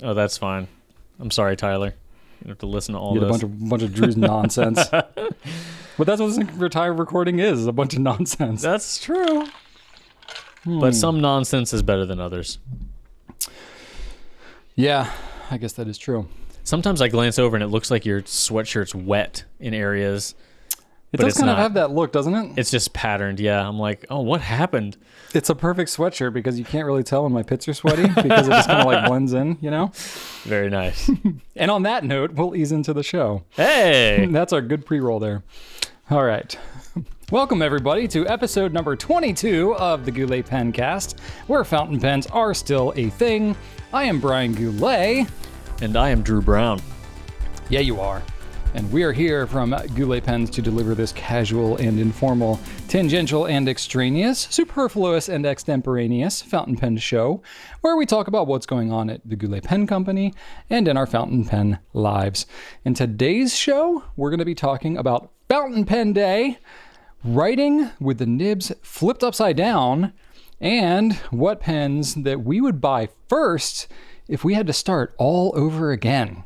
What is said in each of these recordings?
Oh, that's fine. I'm sorry, Tyler. You have to listen to all You this. get a bunch of Drew's nonsense. But that's what this entire recording is a bunch of nonsense. That's true. But some nonsense is better than others. Yeah, I guess that is true. Sometimes I glance over and it looks like your sweatshirt's wet in areas. It does kind of have that look, doesn't it? It's just patterned, yeah. I'm like, oh, what happened? It's a perfect sweatshirt because you can't really tell when my pits are sweaty because it just kind of like blends in, you know? Very nice. And on that note, we'll ease into the show. Hey! That's our good pre-roll there. All right. Welcome, everybody, to episode number 22 of the Goulet Pencast, where fountain pens are still a thing. I am Brian Goulet. And I am Drew Brown. Yeah, you are. And we are here from Goulet Pens to deliver this casual and informal, tangential and extraneous, superfluous and extemporaneous fountain pen show, where we talk about what's going on at the Goulet Pen Company and in our fountain pen lives. In today's show, we're going to be talking about Fountain Pen Day, writing with the nibs flipped upside down, and what pens that we would buy first if we had to start all over again.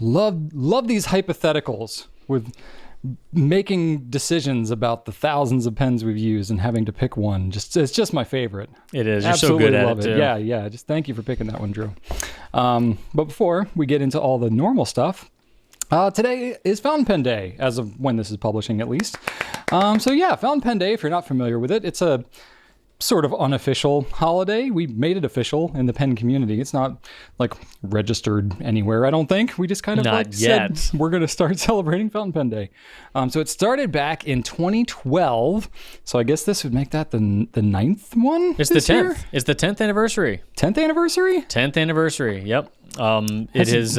Love these hypotheticals with making decisions about the thousands of pens we've used and having to pick one. It's just my favorite. It is. Absolutely, you're so good love at it, it. too. Yeah. Just thank you for picking that one, Drew. But before we get into all the normal stuff, today is Fountain Pen Day, as of when this is publishing at least. Fountain Pen Day, if you're not familiar with it, it's a sort of unofficial holiday. We made it official in the pen community. It's not like registered anywhere, I don't think. We just kind of said we're going to start celebrating Fountain Pen Day. So it started back in 2012. So I guess this would make that the ninth one. It's the 10th. Year? It's the 10th anniversary. 10th anniversary? 10th anniversary. Yep. It is.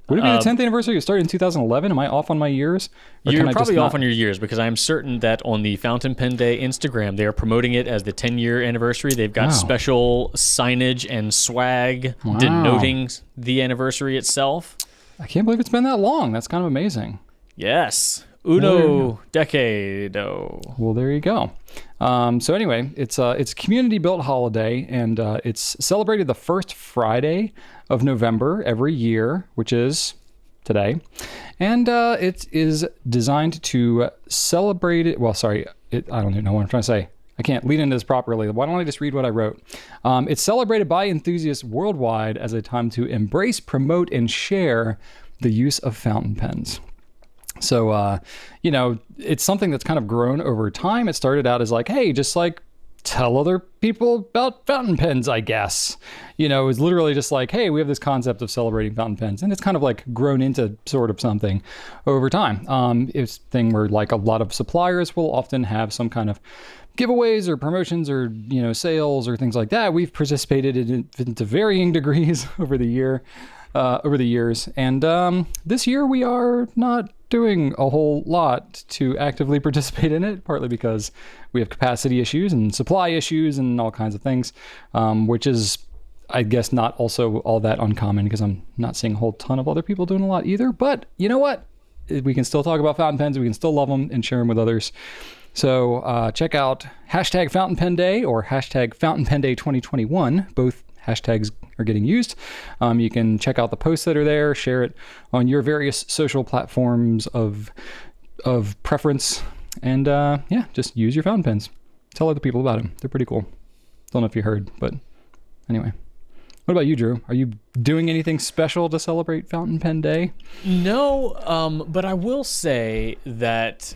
Would it be the 10th anniversary? It started in 2011. Am I off on my years? You're probably off on your years because I'm certain that on the Fountain Pen Day Instagram, they are promoting it as the 10-year anniversary. They've got special signage and swag denoting the anniversary itself. I can't believe it's been that long. That's kind of amazing. Yes. Uno decado. Well, there you go. So anyway, it's a community-built holiday, and it's celebrated the first Friday of November every year, which is today. And it is designed to celebrate it. Well, sorry, I don't even know what I'm trying to say. I can't lead into this properly. Why don't I just read what I wrote? It's celebrated by enthusiasts worldwide as a time to embrace, promote, and share the use of fountain pens. So, it's something that's kind of grown over time. It started out as like, hey, just like tell other people about fountain pens, I guess. It was literally just like, hey, we have this concept of celebrating fountain pens. And it's kind of like grown into sort of something over time. It's a thing where like a lot of suppliers will often have some kind of giveaways or promotions or, sales or things like that. We've participated in to varying degrees over the years. And this year we are not doing a whole lot to actively participate in it, partly because we have capacity issues and supply issues and all kinds of things, which is, I guess, not also all that uncommon because I'm not seeing a whole ton of other people doing a lot either. But you know what? We can still talk about fountain pens. We can still love them and share them with others. So check out hashtag Fountain Pen Day or hashtag Fountain Pen Day 2021. Both hashtags are getting used. You can check out the posts that are there, share it on your various social platforms of preference, and just use your fountain pens. Tell other people about them. They're pretty cool. Don't know if you heard, but anyway. What about you, Drew? Are you doing anything special to celebrate Fountain Pen Day? No, but I will say that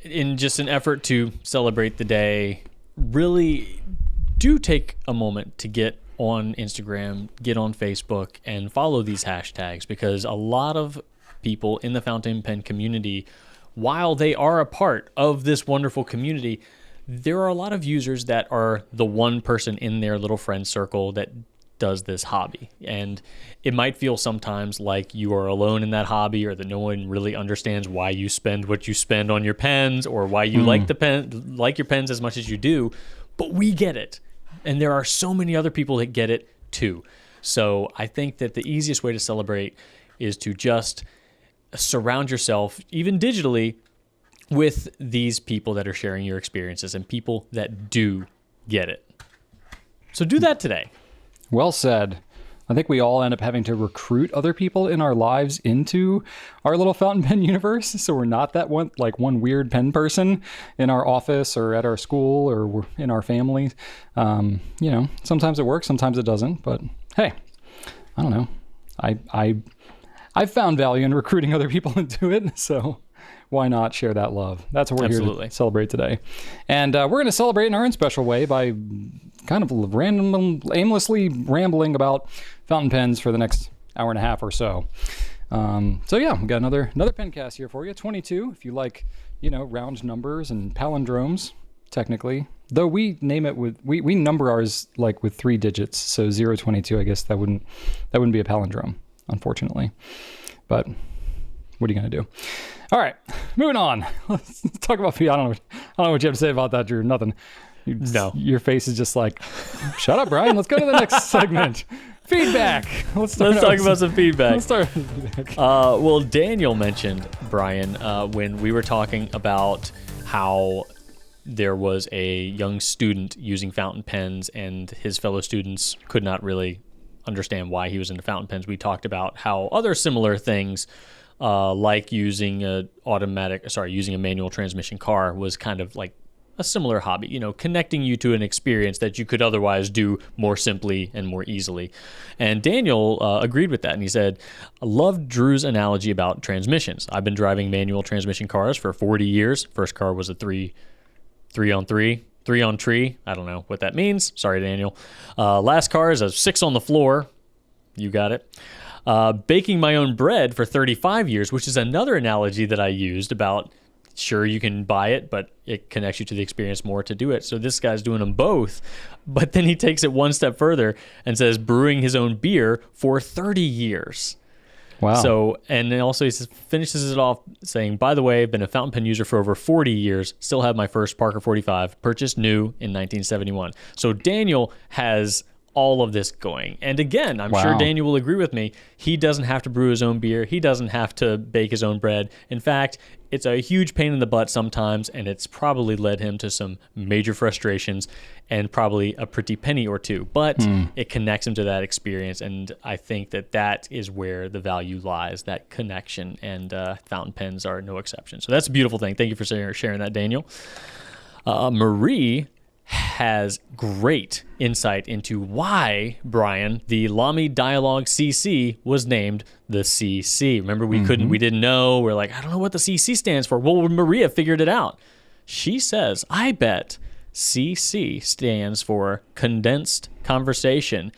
in just an effort to celebrate the day, really do take a moment to get on Instagram, get on Facebook, and follow these hashtags, because a lot of people in the fountain pen community, while they are a part of this wonderful community, there are a lot of users that are the one person in their little friend circle that does this hobby. And it might feel sometimes like you are alone in that hobby, or that no one really understands why you spend what you spend on your pens, or why you like your pens as much as you do. But we get it. And there are so many other people that get it too. So I think that the easiest way to celebrate is to just surround yourself, even digitally, with these people that are sharing your experiences and people that do get it. So do that today. Well said. I think we all end up having to recruit other people in our lives into our little fountain pen universe. So we're not that one weird pen person in our office or at our school or in our family. Sometimes it works, sometimes it doesn't. But hey, I don't know. I've found value in recruiting other people into it. So why not share that love? That's what we're here to celebrate today. And we're going to celebrate in our own special way by kind of aimlessly rambling about fountain pens for the next hour and a half or so. We got another pencast here for you. 22, if you like, round numbers and palindromes, technically. Though we name it with, we number ours like with 3 digits. So 022, I guess that wouldn't be a palindrome, unfortunately. But what are you going to do? All right, moving on. Let's talk about feet. I don't know what you have to say about that, Drew. Nothing. No. Your face is just like, shut up, Brian. Let's go to the next segment. Feedback. Let's talk about some feedback. Let's start with feedback. Well, Daniel mentioned, Brian, when we were talking about how there was a young student using fountain pens and his fellow students could not really understand why he was into fountain pens. We talked about how other similar things like using a manual transmission car was kind of like a similar hobby, connecting you to an experience that you could otherwise do more simply and more easily. And Daniel agreed with that. And he said, I loved Drew's analogy about transmissions. I've been driving manual transmission cars for 40 years. First car was a three on tree. I don't know what that means. Sorry, Daniel. Last car is a 6 on the floor. You got it. Baking my own bread for 35 years, which is another analogy that I used about, sure, you can buy it, but it connects you to the experience more to do it. So this guy's doing them both, but then he takes it one step further and says brewing his own beer for 30 years. Wow. So, and then also he finishes it off saying, by the way, I've been a fountain pen user for over 40 years, still have my first Parker 45, purchased new in 1971. So Daniel has all of this going. And again, I'm sure Daniel will agree with me. He doesn't have to brew his own beer. He doesn't have to bake his own bread. In fact, it's a huge pain in the butt sometimes, and it's probably led him to some major frustrations and probably a pretty penny or two. But it connects him to that experience, and I think that is where the value lies, that connection, and fountain pens are no exception. So that's a beautiful thing. Thank you for sharing that, Daniel. Marie has great insight into why, Brian, the LAMY Dialogue CC was named the CC. Remember, we didn't know. We're like, I don't know what the CC stands for. Well, Maria figured it out. She says, I bet CC stands for condensed conversation,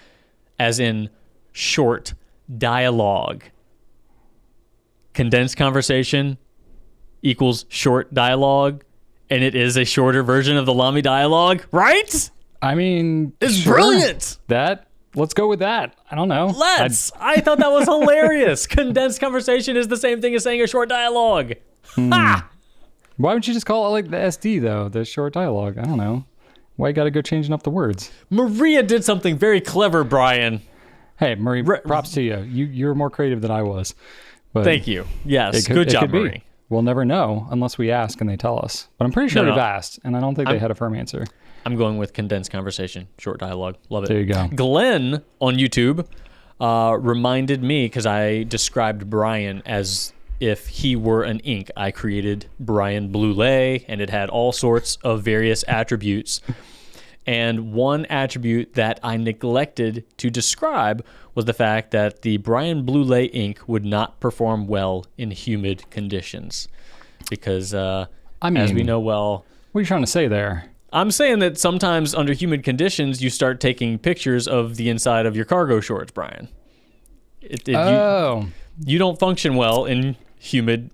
as in short dialogue. Condensed conversation equals short dialogue. And it is a shorter version of the LAMY dialogue, right? I mean, it's brilliant. Let's go with that. I don't know. I thought that was hilarious. Condensed conversation is the same thing as saying a short dialogue. Ha! Why would you just call it like the SD though? The short dialogue. I don't know. Why you got to go changing up the words? Maria did something very clever, Brian. Hey, Marie, props to you. You're more creative than I was. But thank you. Yes, good job, Marie. We'll never know unless we ask and they tell us. But I'm pretty sure we've asked, and I don't think they had a firm answer. I'm going with condensed conversation, short dialogue. Love it. There you go. Glenn on YouTube reminded me, because I described Brian as if he were an ink. I created Brian Blulet, and it had all sorts of various attributes. And one attribute that I neglected to describe was the fact that the Brian Blulet ink would not perform well in humid conditions. Because, as we know well... What are you trying to say there? I'm saying that sometimes under humid conditions, you start taking pictures of the inside of your cargo shorts, Brian. You don't function well in humid,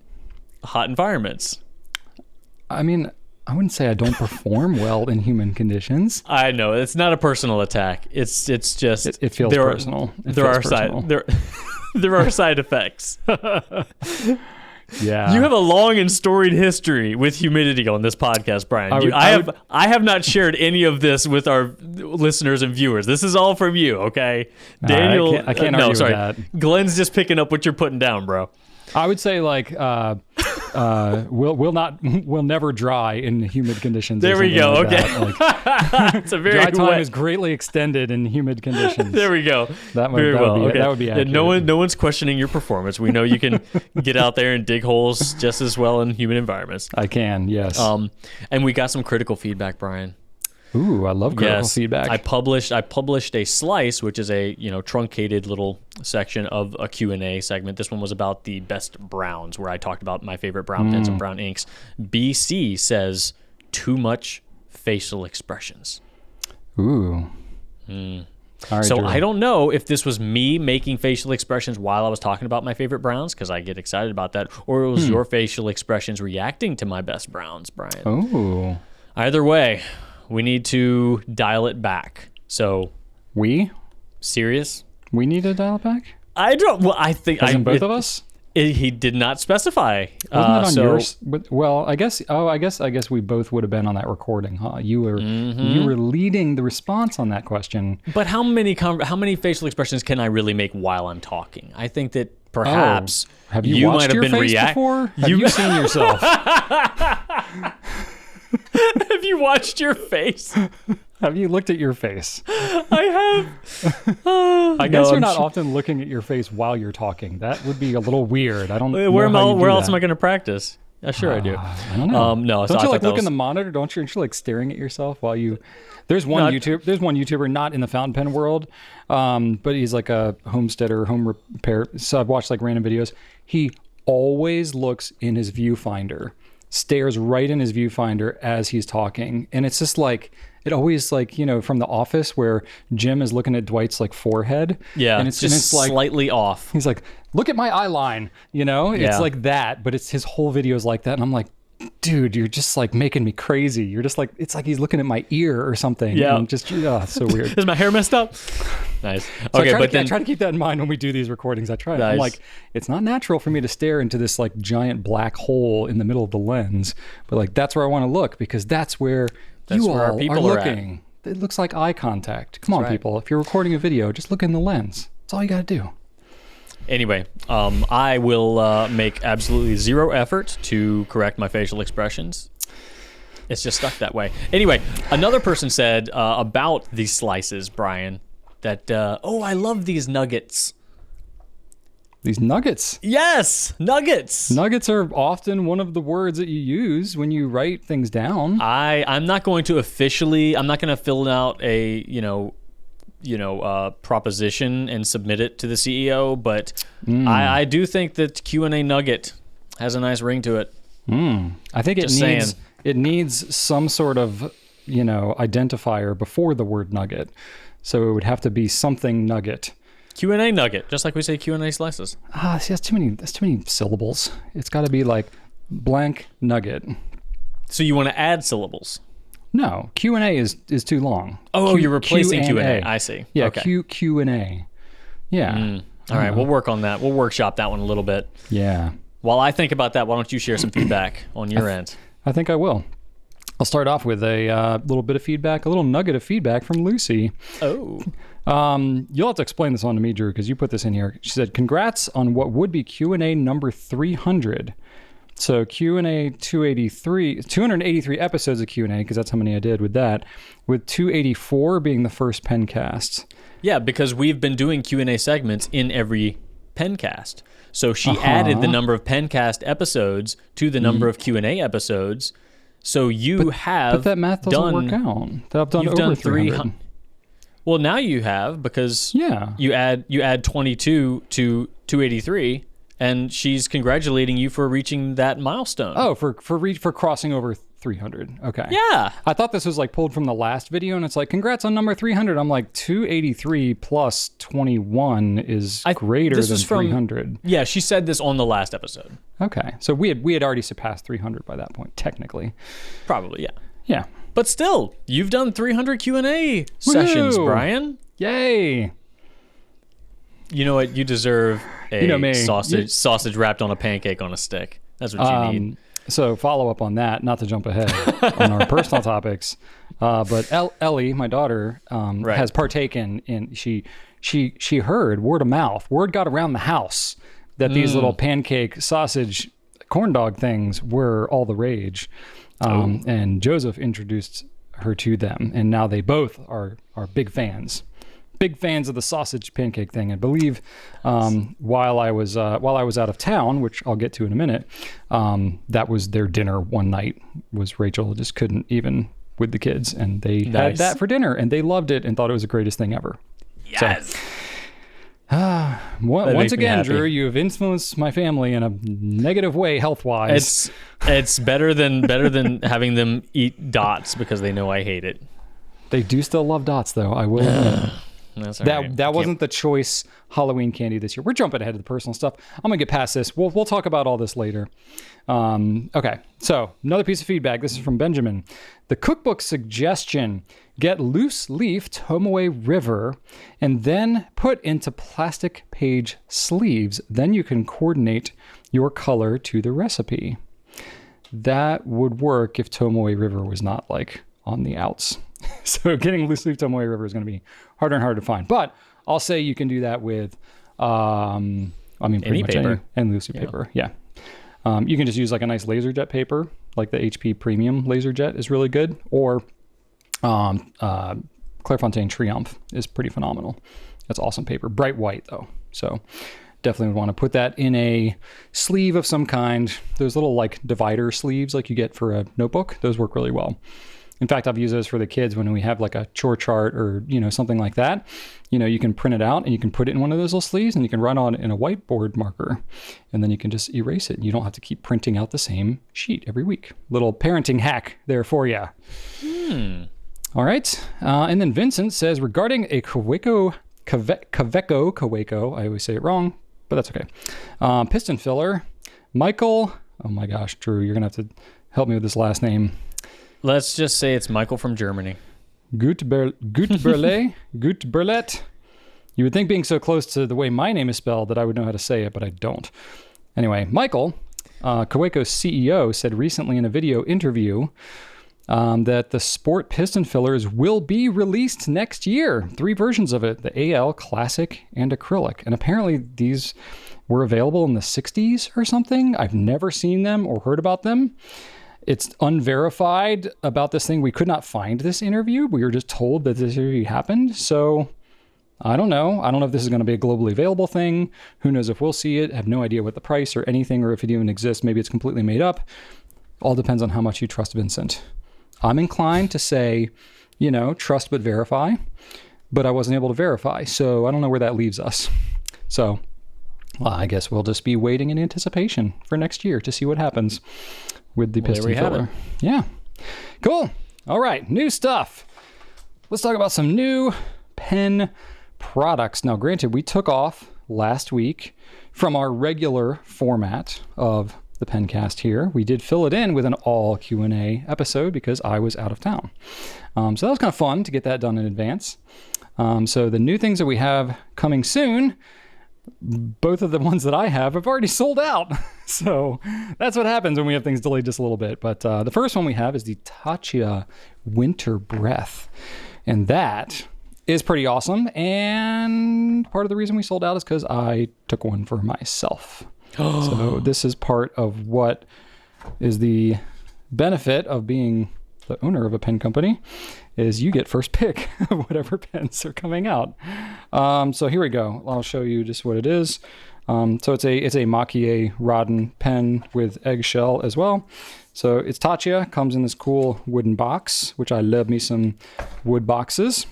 hot environments. I mean... I wouldn't say I don't perform well in human conditions. I know it's not a personal attack. It's just it feels personal. There are side effects. Yeah, you have a long and storied history with humidity on this podcast, Brian. I have not shared any of this with our listeners and viewers. This is all from you, okay? Daniel, I can't argue with that. Glenn's just picking up what you're putting down, bro. I would say will never dry in humid conditions. There we go. Like Okay. It's a very dry time wet. is greatly extended in humid conditions. There we go. That Very well. would be Okay. that would be accurate. No one's questioning your performance. We know you can get out there and dig holes just as well in humid environments. I can, yes. And we got some critical feedback, Brian. Ooh, I love critical feedback. I published a slice, which is a truncated little section of a Q&A segment. This one was about the best browns, where I talked about my favorite brown pens and brown inks. BC says too much facial expressions. Ooh. All right, So Drew. I don't know if this was me making facial expressions while I was talking about my favorite browns, because I get excited about that, or it was your facial expressions reacting to my best browns, Brian. Oh. Either way, we need to dial it back. So, serious? We need to dial it back? I don't. Well, I think As in both of us? He did not specify. Wasn't it on so, yours? Well, I guess we both would have been on that recording, huh? You were leading the response on that question. But how many facial expressions can I really make while I'm talking? I think that perhaps have you watched might have your been face before? Have you seen yourself? Have you watched your face? Have you looked at your face? I have. I guess you're not often looking at your face while you're talking. That would be a little weird. I don't know Where how else am I going to practice? Yeah, sure I do. I don't know. No, don't you like look in the monitor? Don't you? Aren't you like staring at yourself while you? There's one YouTuber not in the fountain pen world, but he's like a homesteader, home repair. So I've watched like random videos. He always looks in his viewfinder, stares right in his viewfinder as he's talking, and it's just like. It always like, from The Office where Jim is looking at Dwight's like forehead. Yeah, and it's like slightly off. He's like, look at my eye line, It's like that, but it's his whole video is like that. And I'm like, dude, you're just like making me crazy. You're just like, it's like he's looking at my ear or something. Yeah. And just, it's so weird. Is my hair messed up? Nice. So okay, I try to keep that in mind when we do these recordings. I try. Nice. I'm like, it's not natural for me to stare into this like giant black hole in the middle of the lens, but like that's where I want to look because that's where you all our people are are looking. It looks like eye contact. Come on, people. If you're recording a video, just look in the lens. That's all you got to do. Anyway, I will make absolutely zero effort to correct my facial expressions. It's just stuck that way. Anyway, another person said about these slices, Brian, that, I love these nuggets. These nuggets. Yes, nuggets. Nuggets are often one of the words that you use when you write things down. I'm not going to fill out a, proposition and submit it to the CEO, but I do think that Q&A nugget has a nice ring to it. I think it needs some sort of, identifier before the word nugget. So it would have to be something nugget. Q&A nugget, just like we say Q&A slices. See, that's too many syllables. It's got to be like blank nugget. So you want to add syllables? No, Q&A is too long. Oh, you're replacing Q&A. I see. Yeah, okay. Q&A. Yeah. All right, we'll work on that. We'll workshop that one a little bit. Yeah. While I think about that, why don't you share some feedback on your end? I think I will. I'll start off with a little bit of feedback, a little nugget of feedback from Lucy. Oh. You'll have to explain this on to me, Drew, because you put this in here. She said, congrats on what would be Q&A number 300. So Q&A 283 episodes of Q&A, because that's how many I did with that, with 284 being the first Pencast. Yeah, because we've been doing Q&A segments in every Pencast. So she added the number of Pencast episodes to the number of Q&A episodes. So but that math doesn't work out. I've done over 300. Well, now you have, because you add 22 to 283, and she's congratulating you for reaching that milestone. Oh, for crossing over 300. Okay. Yeah. I thought this was like pulled from the last video, and it's like, congrats on number 300. I'm like, 283 plus 21 is greater than 300. Yeah, she said this on the last episode. Okay. So we had already surpassed 300 by that point, technically. Probably, yeah. Yeah. But still, you've done 300 Q&A sessions, Brian. Yay. You know what? You deserve a sausage wrapped on a pancake on a stick. That's what you need. So follow up on that, not to jump ahead on our personal topics, but Ellie, my daughter, has partaken in. She heard word of mouth. Word got around the house that these little pancake sausage corn dog things were all the rage. And Joseph introduced her to them, and now they both are big fans. Big fans of the sausage pancake thing. I believe while I was out of town, which I'll get to in a minute, that was their dinner one night. Was Rachel just couldn't even with the kids, and they had that for dinner, and they loved it and thought it was the greatest thing ever. Yes. So, once again, Drew, you have influenced my family in a negative way, health-wise. It's better than having them eat dots because they know I hate it. They do still love dots, though. I will admit. That's all right. That wasn't the choice Halloween candy this year. We're jumping ahead of the personal stuff. I'm gonna get past this. We'll talk about all this later. Okay, so another piece of feedback. This is from Benjamin. The cookbook suggestion: get loose leaf Tomoe River and then put into plastic page sleeves. Then you can coordinate your color to the recipe. That would work if Tomoe River was not like on the outs. So getting loose leaf Tomoe River is going to be harder and harder to find. But I'll say you can do that with, pretty much paper. Any loose leaf paper. Yeah. You can just use like a nice LaserJet paper, like the HP Premium LaserJet is really good. Or Clairefontaine Triumph is pretty phenomenal. That's awesome paper. Bright white though. So definitely would want to put that in a sleeve of some kind. Those little like divider sleeves like you get for a notebook. Those work really well. In fact, I've used those for the kids when we have like a chore chart or, something like that. You can print it out and you can put it in one of those little sleeves and you can write on it in a whiteboard marker and then you can just erase it. You don't have to keep printing out the same sheet every week. Little parenting hack there for you. All right. And then Vincent says, regarding a Kaweco, I always say it wrong, but that's okay. Piston filler, Michael, oh my gosh, Drew, you're going to have to help me with this last name. Let's just say it's Michael from Germany. Gutberlet. You would think being so close to the way my name is spelled that I would know how to say it, but I don't. Anyway, Michael, Kaweco's CEO, said recently in a video interview that the Sport piston fillers will be released next year. 3 versions of it, the AL, Classic, and Acrylic. And apparently these were available in the 60s or something. I've never seen them or heard about them. It's unverified about this thing. We could not find this interview. We were just told that this interview happened. So I don't know. I don't know if this is going to be a globally available thing. Who knows if we'll see it. I have no idea what the price or anything or if it even exists. Maybe it's completely made up. All depends on how much you trust Vincent. I'm inclined to say, trust but verify. But I wasn't able to verify. So I don't know where that leaves us. So I guess we'll just be waiting in anticipation for next year to see what happens with the piston filler. Yeah. Cool. All right. New stuff. Let's talk about some new pen products. Now, granted, we took off last week from our regular format of the Pencast here. We did fill it in with an all Q&A episode because I was out of town. So that was kind of fun to get that done in advance. So the new things that we have coming soon, both of the ones that I have already sold out. So that's what happens when we have things delayed just a little bit. But the first one we have is the Tatcha Winter Breath. And that is pretty awesome. And part of the reason we sold out is because I took one for myself. So this is part of what is the benefit of being the owner of a pen company, is you get first pick of whatever pens are coming out. So here we go. I'll show you just what it is. So it's a Mach-E Rodin pen with eggshell as well. So it's Tatcha, comes in this cool wooden box, which I love me some wood boxes.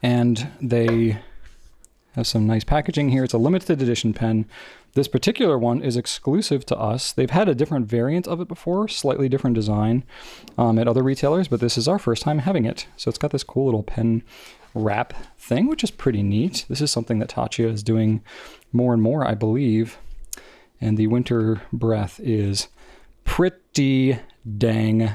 And they have some nice packaging here. It's a limited edition pen. This particular one is exclusive to us. They've had a different variant of it before, slightly different design at other retailers, but this is our first time having it. So it's got this cool little pen wrap thing, which is pretty neat. This is something that Tatcha is doing more and more, I believe. And the Winter Breath is pretty dang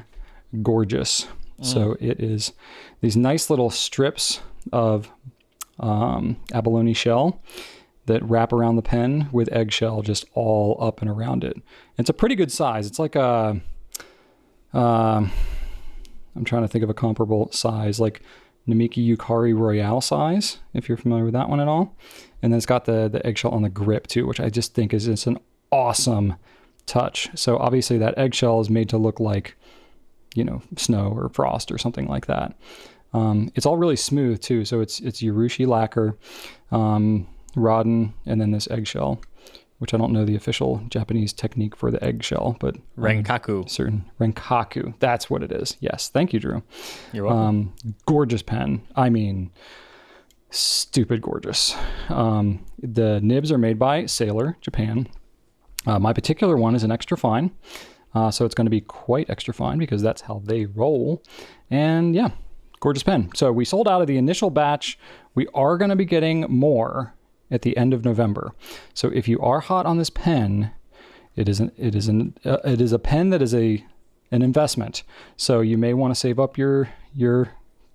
gorgeous. So it is these nice little strips of abalone shell that wrap around the pen with eggshell just all up and around it. It's a pretty good size. It's like a, I'm trying to think of a comparable size, like Namiki Yukari Royale size, if you're familiar with that one at all. And then it's got the eggshell on the grip too, which I just think is just an awesome touch. So obviously that eggshell is made to look like, snow or frost or something like that. It's all really smooth too. So it's urushi lacquer, rodden, and then this eggshell, which I don't know the official Japanese technique for the eggshell, but Renkaku. Certain Renkaku. That's what it is. Yes. Thank you, Drew. You're welcome. Gorgeous pen. I mean, stupid gorgeous. The nibs are made by Sailor, Japan. My particular one is an extra fine. So it's going to be quite extra fine because that's how they roll. And yeah, gorgeous pen. So we sold out of the initial batch. We are going to be getting more at the end of November. So if you are hot on this pen, it is a pen that is an investment. So you may want to save up your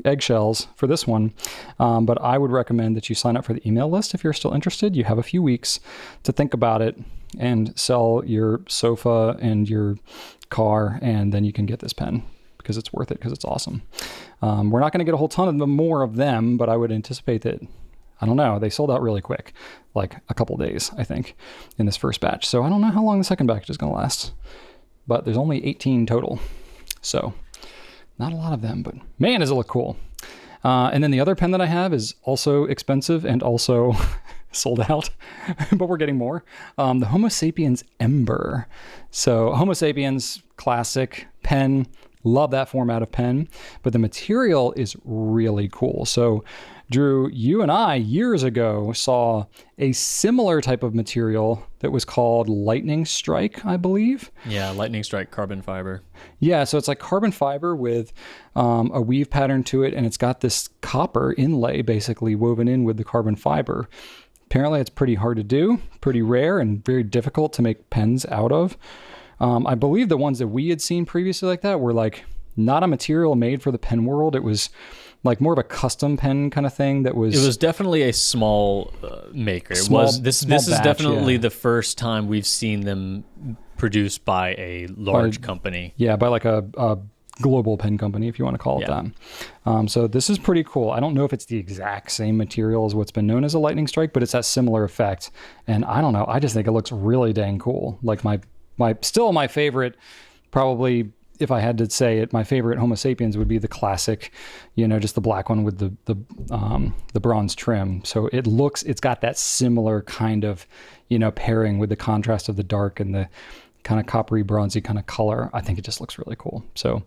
eggshells for this one. But I would recommend that you sign up for the email list if you're still interested. You have a few weeks to think about it and sell your sofa and your car, and then you can get this pen because it's worth it, because it's awesome. We're not going to get a whole ton of more of them, but I would anticipate that, I don't know, they sold out really quick, like a couple days, I think, in this first batch. So I don't know how long the second batch is going to last, but there's only 18 total. So not a lot of them, but man, does it look cool. And then the other pen that I have is also expensive and also sold out, but we're getting more. The Homo Sapiens Ember. So Homo Sapiens, classic pen. Love that format of pen, but the material is really cool. So Drew, you and I years ago saw a similar type of material that was called Lightning Strike, I believe. Yeah, Lightning Strike carbon fiber. Yeah, so it's like carbon fiber with a weave pattern to it, and it's got this copper inlay basically woven in with the carbon fiber. Apparently it's pretty hard to do, pretty rare, and very difficult to make pens out of. I believe the ones that we had seen previously like that were like not a material made for the pen world. It was like more of a custom pen kind of thing that was... It was definitely a small maker. This is definitely the first time we've seen them produced by a large company. Yeah, by like a global pen company, if you want to call it that. So this is pretty cool. I don't know if it's the exact same material as what's been known as a Lightning Strike, but it's that similar effect. And I don't know, I just think it looks really dang cool. Like still my favorite, probably, if I had to say it, my favorite Homo Sapiens would be the classic, just the black one with the bronze trim. So it's got that similar kind of, pairing with the contrast of the dark and the kind of coppery, bronzy kind of color. I think it just looks really cool. So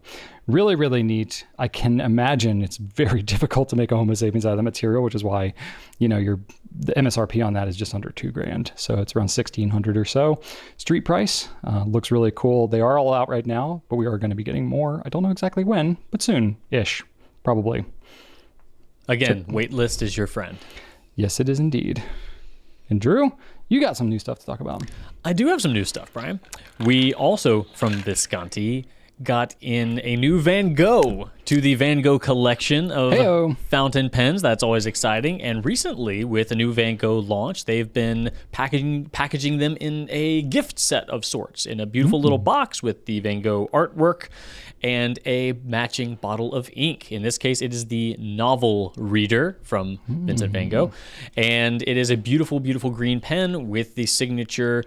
really, really neat. I can imagine it's very difficult to make a Homo Sapiens out of the material, which is why, the MSRP on that is just under $2,000. So it's around 1,600 or so. Street price, looks really cool. They are all out right now, but we are going to be getting more. I don't know exactly when, but soon-ish, probably. Again, waitlist is your friend. Yes, it is indeed. And Drew, you got some new stuff to talk about. I do have some new stuff, Brian. We also, from Visconti, got in a new Van Gogh to the Van Gogh collection of fountain pens. That's always exciting. And recently, with a new Van Gogh launch, they've been packaging them in a gift set of sorts, in a beautiful little box with the Van Gogh artwork and a matching bottle of ink. In this case, it is the Novel Reader from Vincent van Gogh. And it is a beautiful, beautiful green pen with the signature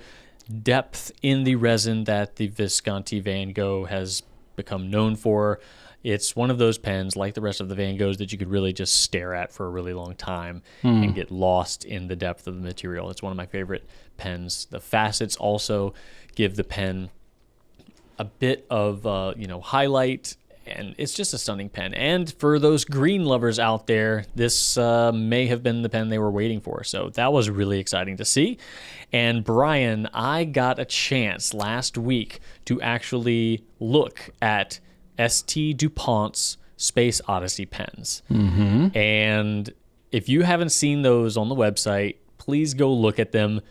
depth in the resin that the Visconti Van Gogh has become known for. It's one of those pens, like the rest of the Van Goghs, that you could really just stare at for a really long time and get lost in the depth of the material. It's one of my favorite pens. The facets also give the pen a bit of highlight, and it's just a stunning pen. And for those green lovers out there, this may have been the pen they were waiting for. So that was really exciting to see. And Brian, I got a chance last week to actually look at St. DuPont's Space Odyssey pens. And if you haven't seen those on the website, please go look at them.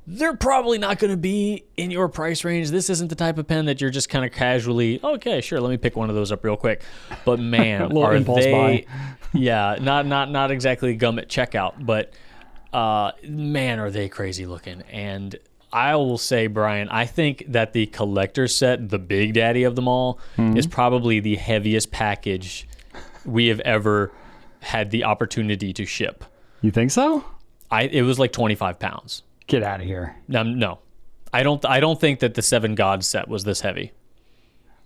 They're probably not going to be in your price range. This isn't the type of pen that you're just kind of casually, okay, sure, let me pick one of those up real quick. But man, are they, not exactly gum at checkout, but man, are they crazy looking. And I will say, Brian, I think that the collector set, the big daddy of them all, is probably the heaviest package we have ever had the opportunity to ship. You think so? It was like 25 pounds. Get out of here. No. I don't think that the Seven Gods set was this heavy.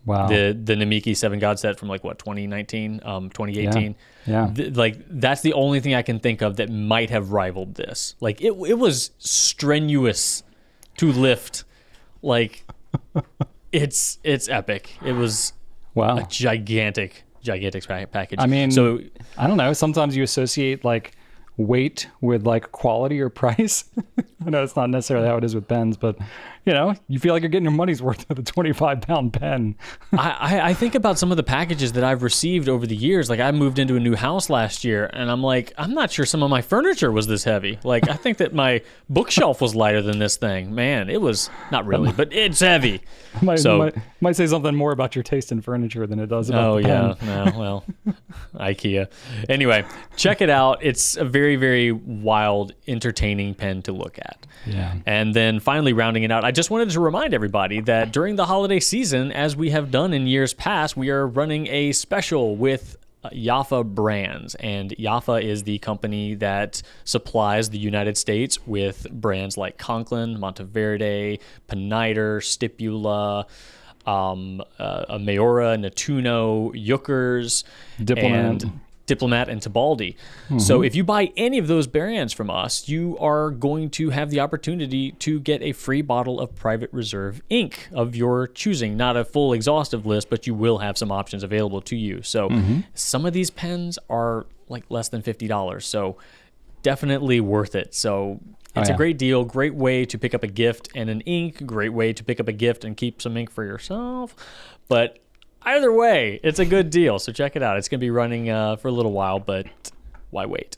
Wow. The Namiki Seven God set from 2019, 2018. Yeah. That's the only thing I can think of that might have rivaled this. Like it was strenuous to lift. Like it's epic. It was a gigantic package. I mean, so I don't know. Sometimes you associate like weight with like quality or price. I know it's not necessarily how it is with pens, but you feel like you're getting your money's worth with a 25-pound pen. I think about some of the packages that I've received over the years. Like I moved into a new house last year, and I'm like, I'm not sure some of my furniture was this heavy. Like I think that my bookshelf was lighter than this thing. Man, it was not really, but it's heavy. Might say something more about your taste in furniture than it does about the pen. No, well, IKEA. Anyway, check it out. It's a very, very wild, entertaining pen to look at. Yeah. And then finally rounding it out, I just wanted to remind everybody that during the holiday season, as we have done in years past, we are running a special with Jaffa Brands. And Jaffa is the company that supplies the United States with brands like Conklin, Monteverde, Peniter, Stipula, Mayora, Natuno, Yookers, Diplomat, and Tibaldi. Mm-hmm. So if you buy any of those brands from us, you are going to have the opportunity to get a free bottle of Private Reserve ink of your choosing. Not a full exhaustive list, but you will have some options available to you. So some of these pens are like less than $50. So definitely worth it. So it's a great deal, great way to pick up a gift and an ink, great way to pick up a gift and keep some ink for yourself. But either way, it's a good deal, so check it out. It's going to be running for a little while, but why wait?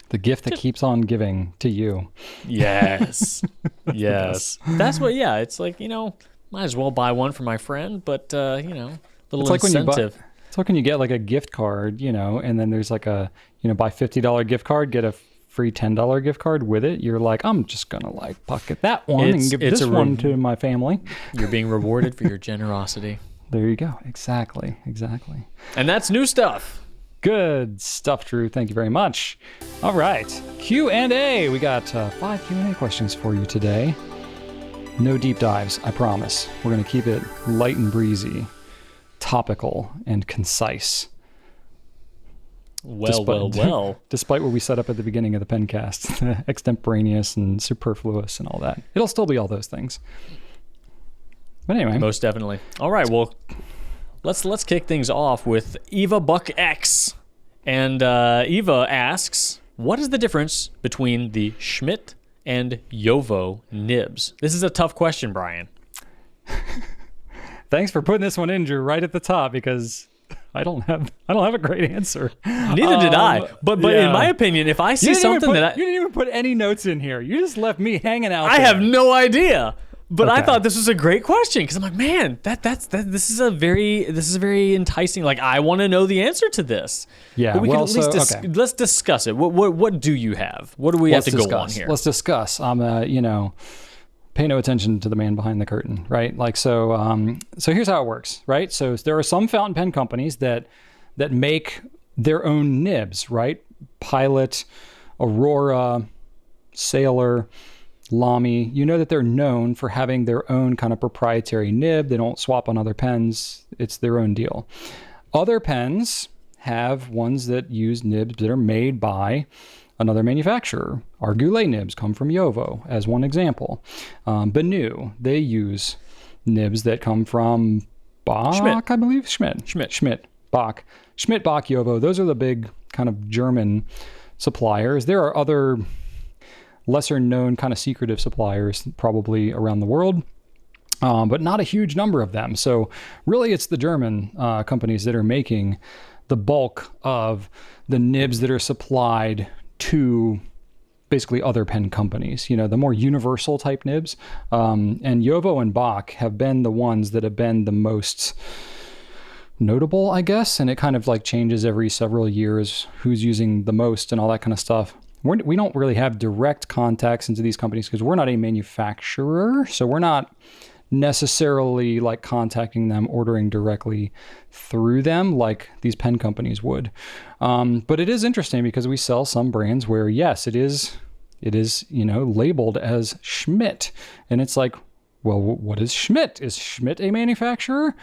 The gift that keeps on giving to you. Yes. Yes. That's what, it's like, might as well buy one for my friend, but, little it's incentive. It's like when you get like a gift card, and then there's like a, buy $50 gift card, get a free $10 gift card with it. You're like, I'm just going to like pocket that one and give this one to my family. You're being rewarded for your generosity. There you go. Exactly. And that's new stuff. Good stuff, Drew. Thank you very much. All right. Q&A. We got 5 Q&A questions for you today. No deep dives, I promise. We're going to keep it light and breezy, topical, and concise. Well. Despite what we set up at the beginning of the Pencast, extemporaneous and superfluous and all that. It'll still be all those things. But anyway. Most definitely. All right, well, let's kick things off with Eva Buck X. And Eva asks, what is the difference between the Schmidt and JoWo nibs? This is a tough question, Brian. Thanks for putting this one in, Drew, right at the top, because I don't have a great answer. Neither did I. But in my opinion, if I see something you didn't even put any notes in here. You just left me hanging out. I have no idea. But I thought this was a great question because I'm like, man, this is a very enticing. Like, I want to know the answer to this. Yeah, but we can at least let's discuss it. What do you have? What do we have to go on here? Let's discuss. Pay no attention to the man behind the curtain, right? Like, so here's how it works, right? So there are some fountain pen companies that make their own nibs, right? Pilot, Aurora, Sailor, LAMY. You know that they're known for having their own kind of proprietary nib. They don't swap on other pens. It's their own deal. Other pens have ones that use nibs that are made by another manufacturer. Our Goulet nibs come from JoWo, as one example. Benu, they use nibs that come from Bach, Schmidt. I believe? Schmidt, Bach. Schmidt, Bach, JoWo. Those are the big kind of German suppliers. There are other lesser known kind of secretive suppliers probably around the world, but not a huge number of them. So really it's the German companies that are making the bulk of the nibs that are supplied to basically other pen companies, the more universal type nibs. And JoWo and Bach have been the ones that have been the most notable, I guess. And it kind of like changes every several years who's using the most and all that kind of stuff. We don't really have direct contacts into these companies because we're not a manufacturer. So we're not necessarily like contacting them, ordering directly through them like these pen companies would. But it is interesting because we sell some brands where, yes, it is labeled as Schmidt. And it's like, well, what is Schmidt? Is Schmidt a manufacturer?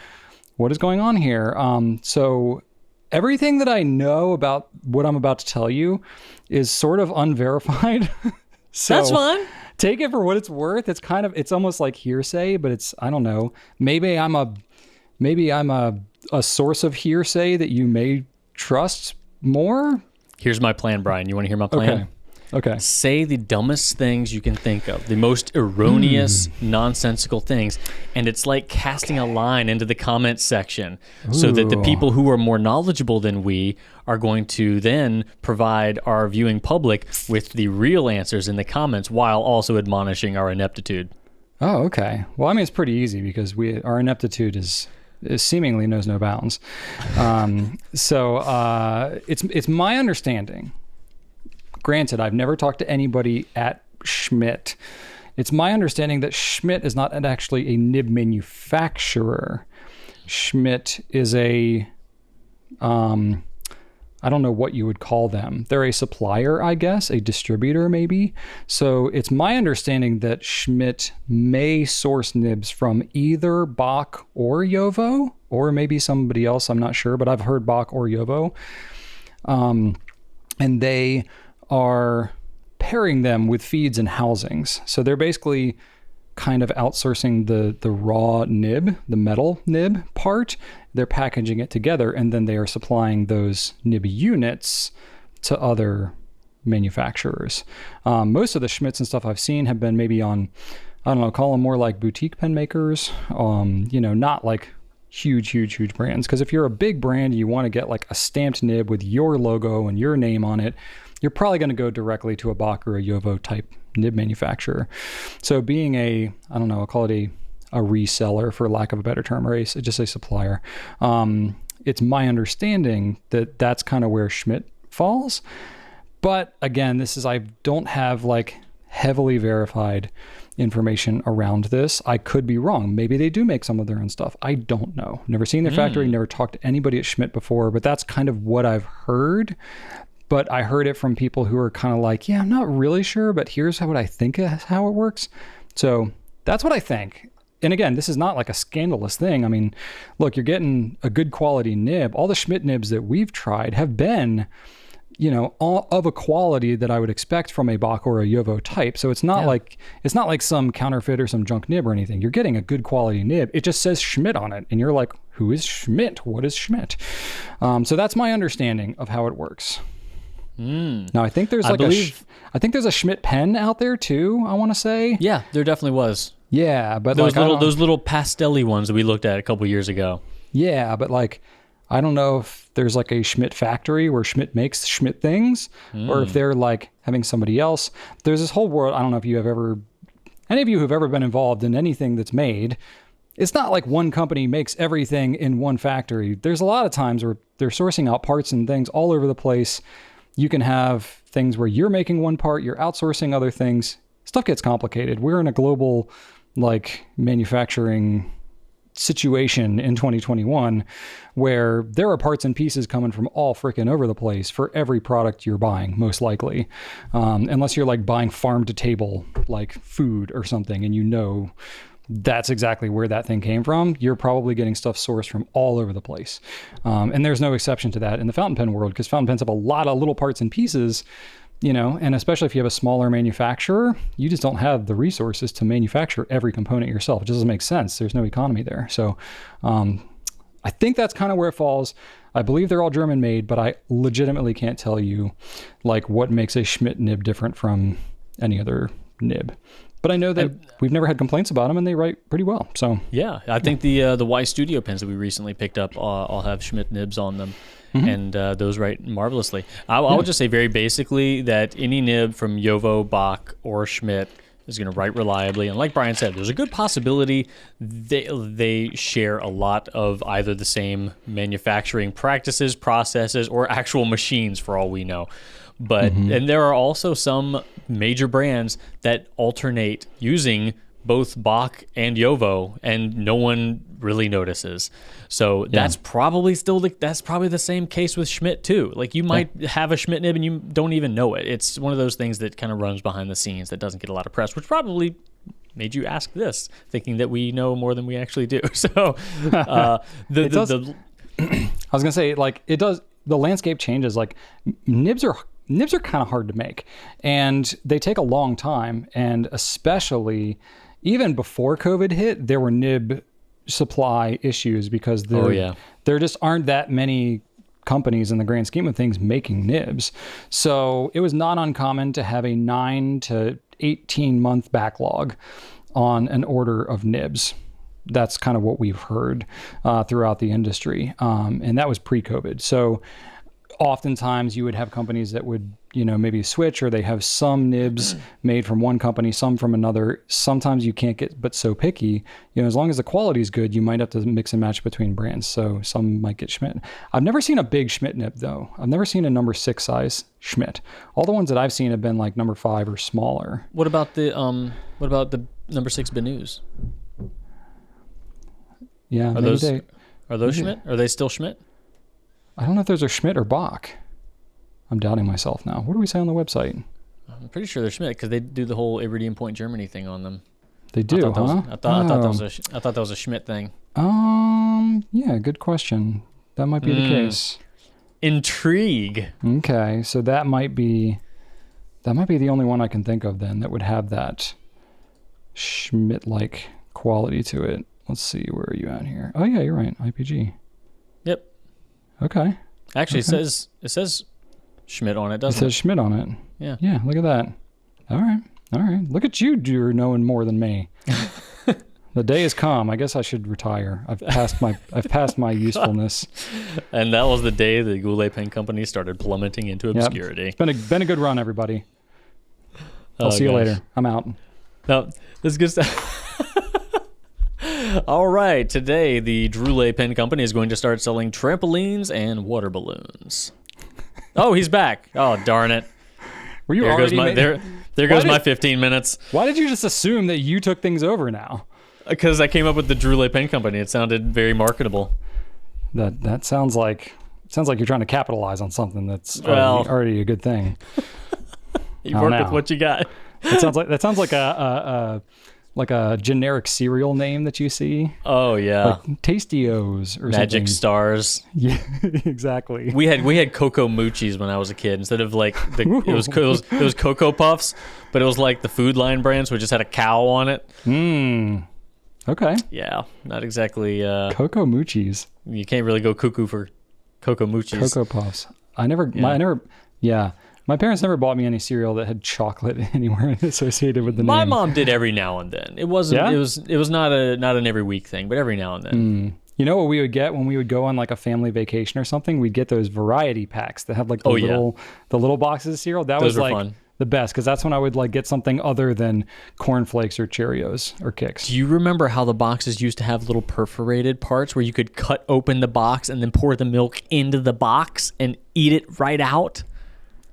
What is going on here? So everything that I know about what I'm about to tell you is sort of unverified. So That's fine. take it for what it's worth. It's almost like hearsay, but I don't know. Maybe I'm a source of hearsay that you may trust more. Here's my plan, Brian. You want to hear my plan? Okay. Say the dumbest things you can think of, the most erroneous, nonsensical things, and it's like casting a line into the comments section so that the people who are more knowledgeable than we are going to then provide our viewing public with the real answers in the comments while also admonishing our ineptitude. Oh, okay. Well, I mean, it's pretty easy because our ineptitude is seemingly knows no bounds. So it's my understanding. Granted, I've never talked to anybody at Schmidt. It's my understanding that Schmidt is not actually a nib manufacturer. Schmidt is I don't know what you would call them. They're a supplier, I guess, a distributor maybe. So it's my understanding that Schmidt may source nibs from either Bach or JoWo, or maybe somebody else, I'm not sure, but I've heard Bach or JoWo. And they are pairing them with feeds and housings. So they're basically kind of outsourcing the raw nib, the metal nib part. They're packaging it together, and then they are supplying those nib units to other manufacturers. Most of the Schmidts and stuff I've seen have been maybe on, I don't know, call them more like boutique pen makers, not like huge brands. Because if you're a big brand, you want to get like a stamped nib with your logo and your name on it, you're probably going to go directly to a Bach or a JoWo type nib manufacturer. So being I'll call it a reseller for lack of a better term, or just a supplier. It's my understanding that that's kind of where Schmidt falls. But again, I don't have like heavily verified information around this. I could be wrong. Maybe they do make some of their own stuff. I don't know. Never seen their factory, never talked to anybody at Schmidt before, but that's kind of what I've heard. But I heard it from people who are kind of like, yeah, I'm not really sure, but here's what I think is how it works. So that's what I think. And again, this is not like a scandalous thing. I mean, look, you're getting a good quality nib. All the Schmidt nibs that we've tried have been, of a quality that I would expect from a Bach or a JoWo type. So it's not like some counterfeit or some junk nib or anything. You're getting a good quality nib. It just says Schmidt on it. And you're like, who is Schmidt? What is Schmidt? So that's my understanding of how it works. Now I think there's there's a Schmidt pen out there too, I want to say. Yeah, there definitely was. Yeah, but those little pastel-y ones that we looked at a couple years ago. Yeah, but like I don't know if there's like a Schmidt factory where Schmidt makes Schmidt things, or if they're like having somebody else. There's this whole world. I don't know if any of you who've ever been involved in anything that's made. It's not like one company makes everything in one factory. There's a lot of times where they're sourcing out parts and things all over the place. You can have things where you're making one part, you're outsourcing other things. Stuff gets complicated. We're in a global manufacturing situation in 2021 where there are parts and pieces coming from all freaking over the place for every product you're buying, most likely. Unless you're like buying farm to table, like food or something, and that's exactly where that thing came from. You're probably getting stuff sourced from all over the place. And there's no exception to that in the fountain pen world, because fountain pens have a lot of little parts and pieces, and especially if you have a smaller manufacturer, you just don't have the resources to manufacture every component yourself. It doesn't make sense. There's no economy there. So I think that's kind of where it falls. I believe they're all German made, but I legitimately can't tell you like what makes a Schmidt nib different from any other nib. But I know that we've never had complaints about them, and they write pretty well. So yeah, I think the Y Studio pens that we recently picked up all have Schmidt nibs on them, and those write marvelously. I would just say very basically that any nib from JoWo, Bach, or Schmidt is going to write reliably. And like Brian said, there's a good possibility they share a lot of either the same manufacturing practices, processes, or actual machines for all we know. But and there are also some major brands that alternate using both Bach and JoWo, and no one really notices. So that's probably the same case with Schmidt too. Like you might have a Schmidt nib and you don't even know it. It's one of those things that kind of runs behind the scenes that doesn't get a lot of press, which probably made you ask this, thinking that we know more than we actually do. So I was gonna say, like, it does. The landscape changes. Like, nibs are kind of hard to make, and they take a long time. And especially, even before COVID hit, there were nib supply issues because there just aren't that many companies in the grand scheme of things making nibs. So it was not uncommon to have a 9 to 18 month backlog on an order of nibs. That's kind of what we've heard throughout the industry. And that was pre-COVID. So oftentimes you would have companies that would, maybe switch, or they have some nibs made from one company, some from another. Sometimes you can't get but so picky. As long as the quality is good, you might have to mix and match between brands. So some might get Schmidt. I've never seen a big Schmidt nib though. I've never seen a number 6 size Schmidt. All the ones that I've seen have been like number 5 or smaller. What about the number 6 Benus? Yeah, are those Schmidt? Are they still Schmidt? I don't know if those are Schmidt or Bach. I'm doubting myself now. What do we say on the website? I'm pretty sure they're Schmidt because they do the whole Iridium Point Germany thing on them. They do, huh? I thought that was a Schmidt thing. Yeah, good question. That might be the case. Intrigue. Okay, so that might be the only one I can think of then that would have that Schmidt-like quality to it. Let's see, where are you at here? Oh yeah, you're right. IPG. Yep. Okay. Actually, it says Schmidt on it, doesn't it? It says Schmidt on it. Yeah. Yeah, look at that. All right. Look at you, you're knowing more than me. The day has come. I guess I should retire. I've passed my usefulness. And that was the day the Goulet Pen Company started plummeting into obscurity. Yep. It's been a good run, everybody. I'll see you later. I'm out. No, this is good stuff. All right, today the Goulet Pen Company is going to start selling trampolines and water balloons. Oh, he's back. Oh, darn it. Were you there already goes there goes my 15 minutes. Why did you just assume that you took things over now? Because I came up with the Goulet Pen Company. It sounded very marketable. That sounds like you're trying to capitalize on something that's already a good thing. You work with what you got. That sounds like a generic cereal name that you see. Oh yeah, like Tastios or Magic something. Stars. Yeah, exactly. We had Cocoa Moochies when I was a kid. Instead of like it was Cocoa Puffs, but it was like the Food Line brand, so it just had a cow on it. Okay. Yeah, not exactly. Cocoa Moochies. You can't really go cuckoo for Cocoa Moochies. Cocoa Puffs. My parents never bought me any cereal that had chocolate anywhere associated with the name. My mom did every now and then. It wasn't. Yeah? It was not an every week thing, but every now and then. You know what we would get when we would go on like a family vacation or something? We'd get those variety packs that have like the little boxes of cereal. Those was like fun. The best, because that's when I would like get something other than cornflakes or Cheerios or Kix. Do you remember how the boxes used to have little perforated parts where you could cut open the box and then pour the milk into the box and eat it right out?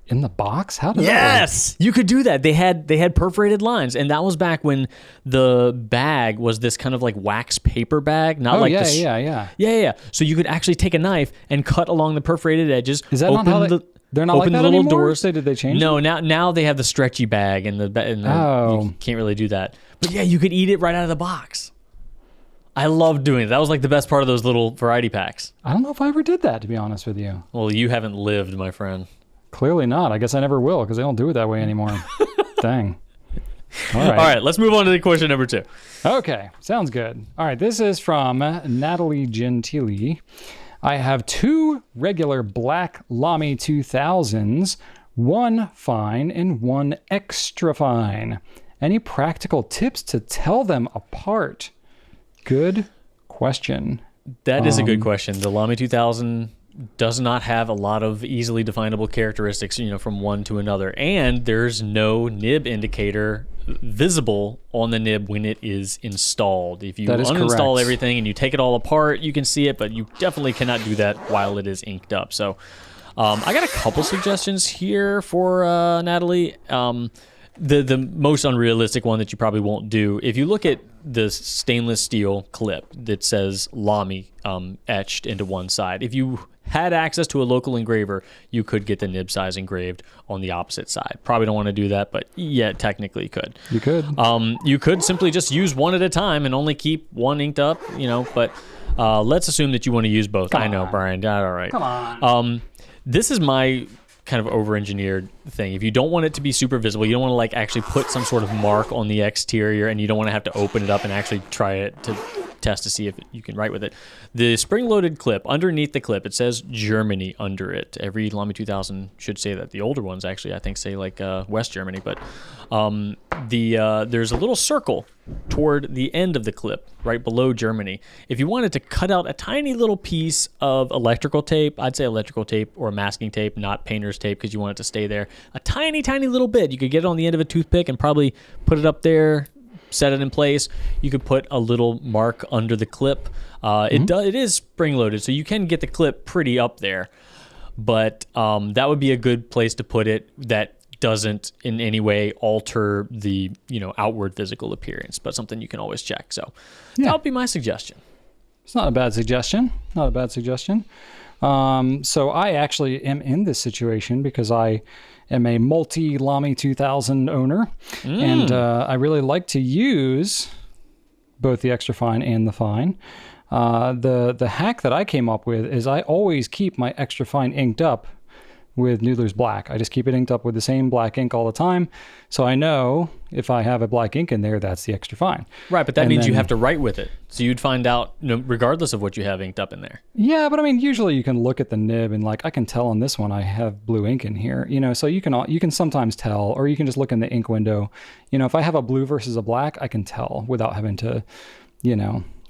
In the box? How did Yes, that work? You could do that. They had perforated lines, and that was back when the bag was this kind of like wax paper bag, not yeah. So you could actually take a knife and cut along the perforated edges. Is that not how they're not like that little anymore? Doors. Did they change? No, now they have the stretchy bag and you can't really do that. But yeah, you could eat it right out of the box. I loved doing it. That was like the best part of those little variety packs. I don't know if I ever did that, to be honest with you. Well, you haven't lived, my friend. Clearly not. I guess I never will, because they don't do it that way anymore. Dang. All right, let's move on to question number 2. Okay, sounds good. All right, this is from Natalie Gentili. I have 2 regular black LAMY 2000s, 1 fine and 1 extra fine. Any practical tips to tell them apart? Good question. That is a good question. The LAMY 2000 does not have a lot of easily definable characteristics, from one to another. And there's no nib indicator visible on the nib when it is installed. If you uninstall everything and you take it all apart, you can see it, but you definitely cannot do that while it is inked up. So I got a couple suggestions here for Natalie. the most unrealistic one that you probably won't do, if you look at the stainless steel clip that says LAMY etched into one side, if you had access to a local engraver, you could get the nib size engraved on the opposite side. Probably don't want to do that, but yeah, technically you could. You could. You could simply just use one at a time and only keep one inked up, but let's assume that you want to use both. I know, Brian. All right. Come on. This is my kind of over-engineered thing. If you don't want it to be super visible, you don't want to like actually put some sort of mark on the exterior, and you don't want to have to open it up and actually try it to test to see if you can write with it. The spring-loaded clip, underneath the clip, it says Germany under it. Every LAMY 2000 should say that. The older ones actually, I think, say like West Germany, but there's a little circle toward the end of the clip, right below Germany. If you wanted to cut out a tiny little piece of electrical tape, I'd say electrical tape or masking tape, not painter's tape, because you want it to stay there. A tiny, tiny little bit. You could get it on the end of a toothpick and probably put it up there, set it in place. You could put a little mark under the clip. It is spring-loaded, so you can get the clip pretty up there. But that would be a good place to put it that doesn't in any way alter the outward physical appearance, but something you can always check. So that would be my suggestion. It's not a bad suggestion. So I actually am in this situation because I am a multi-LAMY 2000 owner, and I really like to use both the extra fine and the fine. The hack that I came up with is I always keep my extra fine inked up with Noodler's Black. I just keep it inked up with the same black ink all the time, so I know if I have a black ink in there, that's the extra fine. Right, but that means you have to write with it, so you'd find out regardless of what you have inked up in there. Yeah, but I mean, usually you can look at the nib and like I can tell on this one I have blue ink in here, so you can sometimes tell, or you can just look in the ink window. If I have a blue versus a black, I can tell without having to,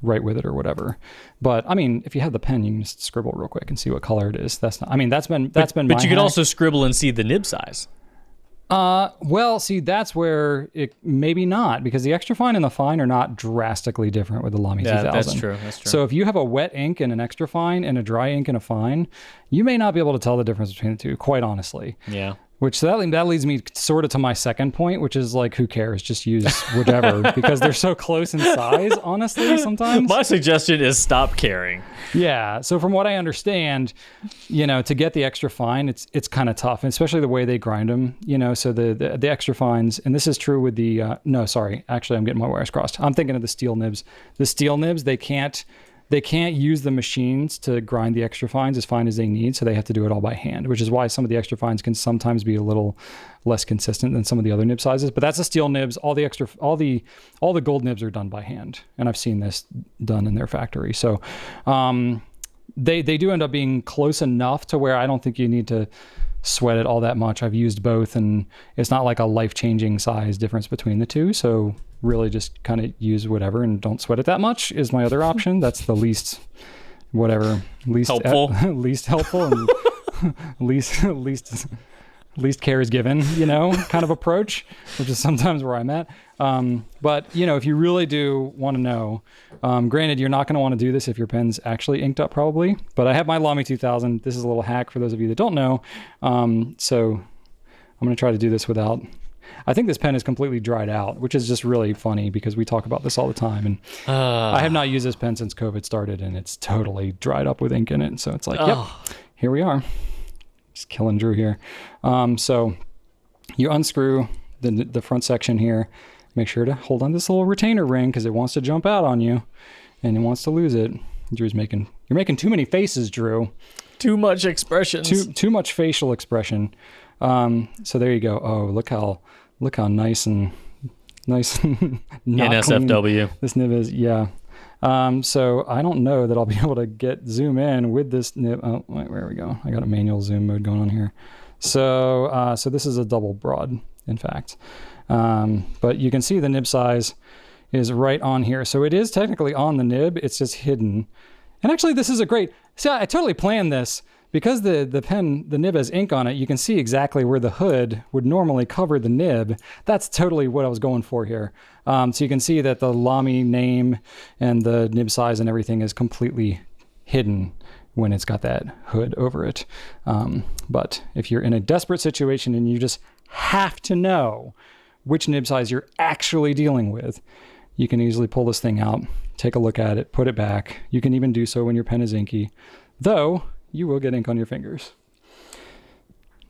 write with it or whatever. But I mean, if you have the pen, you can just scribble real quick and see what color it is. That's been But my you could hack. also scribble and see the nib size. Well, see, that's where it maybe not, because the extra fine and the fine are not drastically different with the LAMY 2000. That's true. So if you have a wet ink and an extra fine and a dry ink and a fine, you may not be able to tell the difference between the two, quite honestly. Yeah. Which that leads me sort of to my second point, which is like, who cares? Just use whichever, because they're so close in size, honestly, sometimes. My suggestion is stop caring. Yeah. So from what I understand, to get the extra fine, it's kind of tough, and especially the way they grind them, so the extra fines, and this is true with the, no, sorry, actually I'm getting my wires crossed. I'm thinking of the steel nibs. The steel nibs, they can't use the machines to grind the extra fines as fine as they need, so they have to do it all by hand, which is why some of the extra fines can sometimes be a little less consistent than some of the other nib sizes. But that's the steel nibs. All the gold nibs are done by hand, and I've seen this done in their factory. So they do end up being close enough to where I don't think you need to sweat it all that much. I've used both, and it's not like a life-changing size difference between the two. So really just kind of use whatever and don't sweat it that much is my other option. That's the least helpful, least helpful, and least care is given, kind of approach, which is sometimes where I'm at. But if you really do want to know, granted, you're not going to want to do this if your pen's actually inked up probably, but I have my LAMY 2000. This is a little hack for those of you that don't know. So I'm going to try to do this without, I think this pen is completely dried out, which is just really funny because we talk about this all the time. And I have not used this pen since COVID started, and it's totally dried up with ink in it. So it's like, yep, here we are. Just killing Drew here. So you unscrew the front section here. Make sure to hold on this little retainer ring because it wants to jump out on you and it wants to lose it. You're making too many faces, Drew. Too much expressions. Too much facial expression. So there you go. Oh, look how nice and NSFW. This nib is, yeah. So I don't know that I'll be able to zoom in with this nib. Oh, wait, where we go? I got a manual zoom mode going on here. So this is a double broad, in fact. But you can see the nib size is right on here. So it is technically on the nib. It's just hidden. And actually, this is see, I totally planned this. Because the nib has ink on it, you can see exactly where the hood would normally cover the nib. That's totally what I was going for here. So you can see that the LAMY name and the nib size and everything is completely hidden when it's got that hood over it. But if you're in a desperate situation and you just have to know which nib size you're actually dealing with, you can easily pull this thing out, take a look at it, put it back. You can even do so when your pen is inky, though you will get ink on your fingers.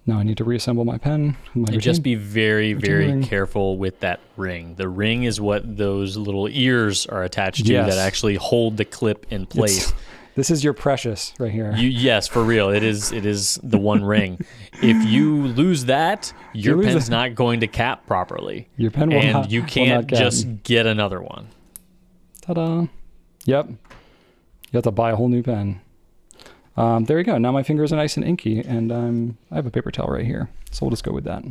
Now I need to reassemble my pen. And just be very, very careful with that ring. The ring is what those little ears are attached to that actually hold the clip in place. This is your precious right here. Yes, for real. It is the one ring. If you lose that, your pen's not going to cap properly. Your pen will not, and you can't just get another one. Ta-da. Yep. You have to buy a whole new pen. There you go. Now my fingers are nice and inky, and I have a paper towel right here. So we'll just go with that.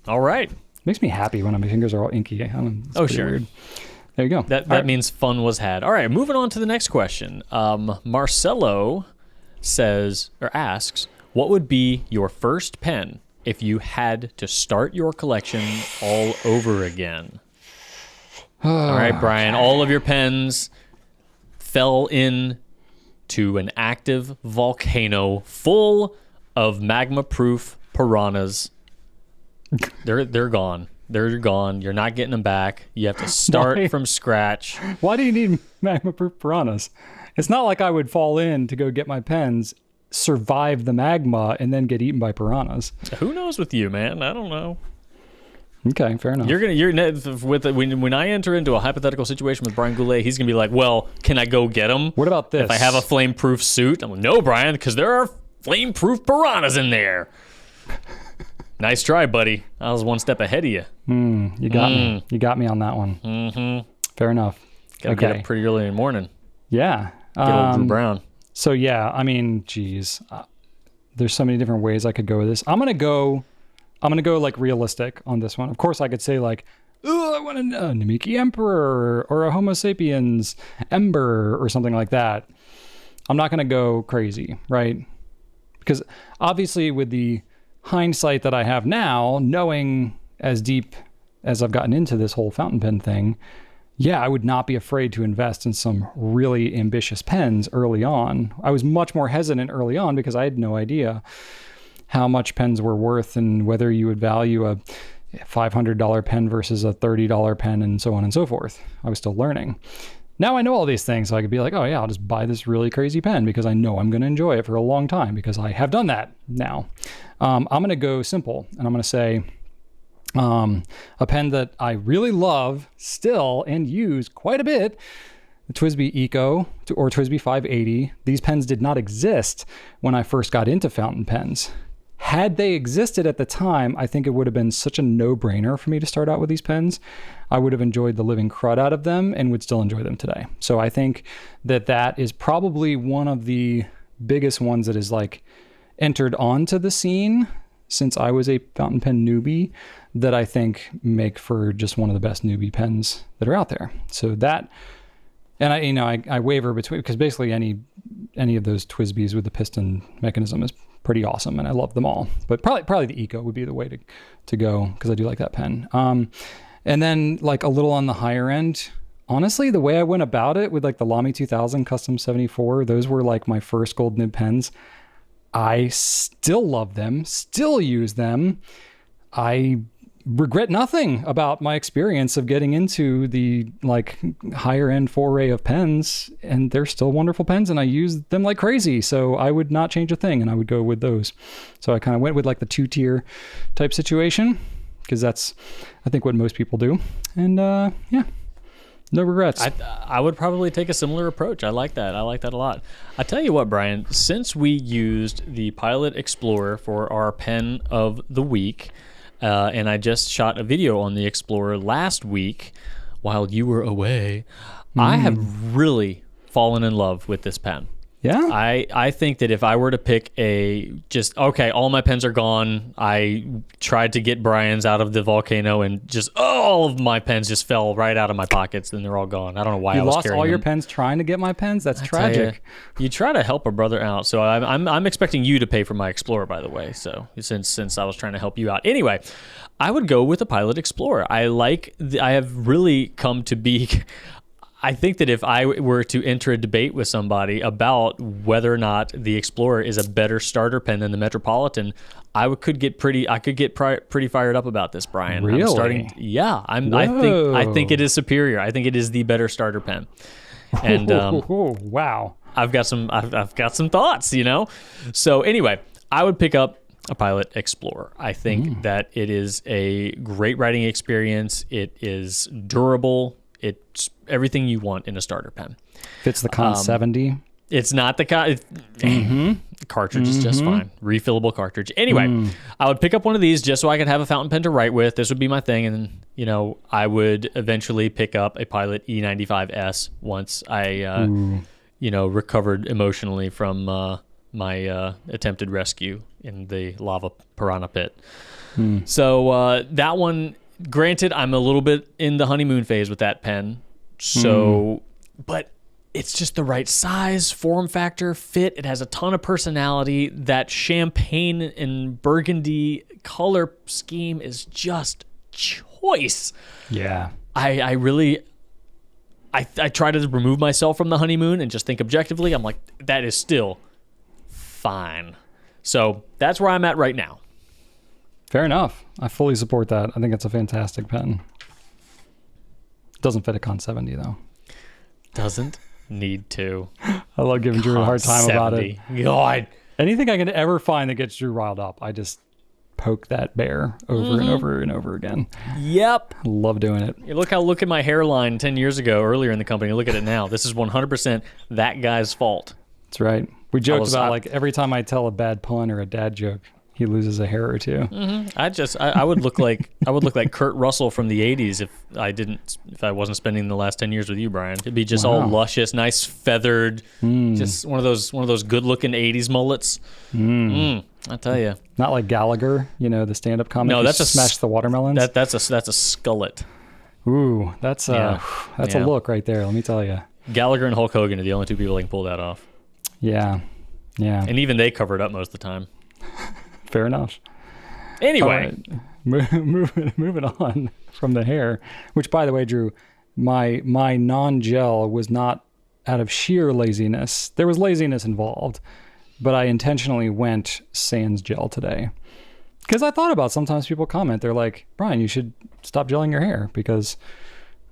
All right. Makes me happy when my fingers are all inky. It's sure. Weird. There you go. That means fun was had. All right, moving on to the next question. Marcelo asks, what would be your first pen if you had to start your collection all over again? All right, Brian, all of your pens fell in to an active volcano full of magma-proof piranhas. They're gone. They're gone. You're not getting them back. You have to start from scratch. Why do you need magma-proof piranhas? It's not like I would fall in to go get my pens, survive the magma, and then get eaten by piranhas. Who knows with you, man? I don't know. Okay, fair enough. When I enter into a hypothetical situation with Brian Goulet, he's gonna be like, "Well, can I go get them? What about this? If I have a flame-proof suit?" I'm like, "No, Brian, because there are flame-proof piranhas in there." Nice try, buddy. I was one step ahead of you. You got me. You got me on that one. Mm-hmm. Fair enough. Gotta get up pretty early in the morning. Yeah. Get old Drew Brown. So yeah, I mean, geez, there's so many different ways I could go with this. I'm gonna go like realistic on this one. Of course, I could say like, "Oh, I want a Namiki Emperor or a Homo sapiens Ember or something like that." I'm not gonna go crazy, right? Because obviously, with the hindsight that I have now, knowing as deep as I've gotten into this whole fountain pen thing, yeah, I would not be afraid to invest in some really ambitious pens early on. I was much more hesitant early on because I had no idea how much pens were worth and whether you would value a $500 pen versus a $30 pen and so on and so forth. I was still learning. Now I know all these things, so I could be like, oh yeah, I'll just buy this really crazy pen because I know I'm going to enjoy it for a long time because I have done that now. I'm going to go simple, and I'm going to say a pen that I really love still and use quite a bit, the TWSBI Eco or TWSBI 580. These pens did not exist when I first got into fountain pens. Had they existed at the time, I think it would have been such a no-brainer for me to start out with these pens. I would have enjoyed the living crud out of them and would still enjoy them today. So I think that is probably one of the biggest ones that is like entered onto the scene since I was a fountain pen newbie that I think make for just one of the best newbie pens that are out there. So that, and I waver between, because basically any of those TWSBIs with the piston mechanism is pretty awesome, and I love them all. But probably the Eco would be the way to go, because I do like that pen. And then like a little on the higher end, honestly, the way I went about it with like the LAMY 2000 Custom 74, those were like my first gold nib pens. I still love them, still use them. I regret nothing about my experience of getting into the like higher end foray of pens, and they're still wonderful pens and I use them like crazy. So I would not change a thing and I would go with those. So I kind of went with like the 2-tier type situation because that's, I think, what most people do. And yeah, no regrets. I would probably take a similar approach. I like that. I like that a lot. I tell you what, Brian, since we used the Pilot Explorer for our pen of the week, and I just shot a video on the Explorer last week while you were away, I have really fallen in love with this pen. Yeah. I think that if I were to pick all my pens are gone. I tried to get Brian's out of the volcano and just all of my pens just fell right out of my pockets and they're all gone. I don't know why I was carrying them. You lost all your pens trying to get my pens? That's tragic. You try to help a brother out. So I'm expecting you to pay for my Explorer, by the way. So since I was trying to help you out. Anyway, I would go with a Pilot Explorer. I have really come to be I think that if I were to enter a debate with somebody about whether or not the Explorer is a better starter pen than the Metropolitan, I could get pretty fired up about this, Brian. Really? I think it is superior. I think it is the better starter pen. And wow. I've got some thoughts, So anyway, I would pick up a Pilot Explorer. I think that it is a great writing experience. It is durable. It's everything you want in a starter pen. Fits the Con 70. It's not the cartridge is just fine. Refillable cartridge. Anyway, I would pick up one of these just so I could have a fountain pen to write with. This would be my thing. And, I would eventually pick up a Pilot E95S once I, recovered emotionally from my attempted rescue in the lava piranha pit. So that one, granted, I'm a little bit in the honeymoon phase with that pen. So, but it's just the right size, form factor, fit. It has a ton of personality. That champagne and burgundy color scheme is just choice. Yeah. I really try to remove myself from the honeymoon and just think objectively. I'm like, that is still fine. So that's where I'm at right now. Fair enough. I fully support that. I think it's a fantastic pen. Doesn't fit a Con 70 though. Doesn't need to. I love giving Drew a hard time about it. God. Anything I can ever find that gets Drew riled up, I just poke that bear over and over and over again. Yep. I love doing it. You look at my hairline 10 years ago, earlier in the company. Look at it now. This is 100% that guy's fault. That's right. We joked about every time I tell a bad pun or a dad joke, he loses a hair or two. I would look like Kurt Russell from the 80s if I wasn't spending the last 10 years with you, Brian. It'd be just all luscious, nice feathered, just one of those good looking 80s mullets. I tell you. Not like Gallagher, the stand-up comic. No, that's smash the watermelons. That's a skullet. Ooh, that's a look right there, let me tell you. Gallagher and Hulk Hogan are the only two people that can pull that off. Yeah. And even they cover it up most of the time. Fair enough. Anyway. Right. Moving on from the hair, which, by the way, Drew, my non-gel was not out of sheer laziness. There was laziness involved, but I intentionally went sans gel today. Because I thought about, sometimes people comment, they're like, Brian, you should stop gelling your hair because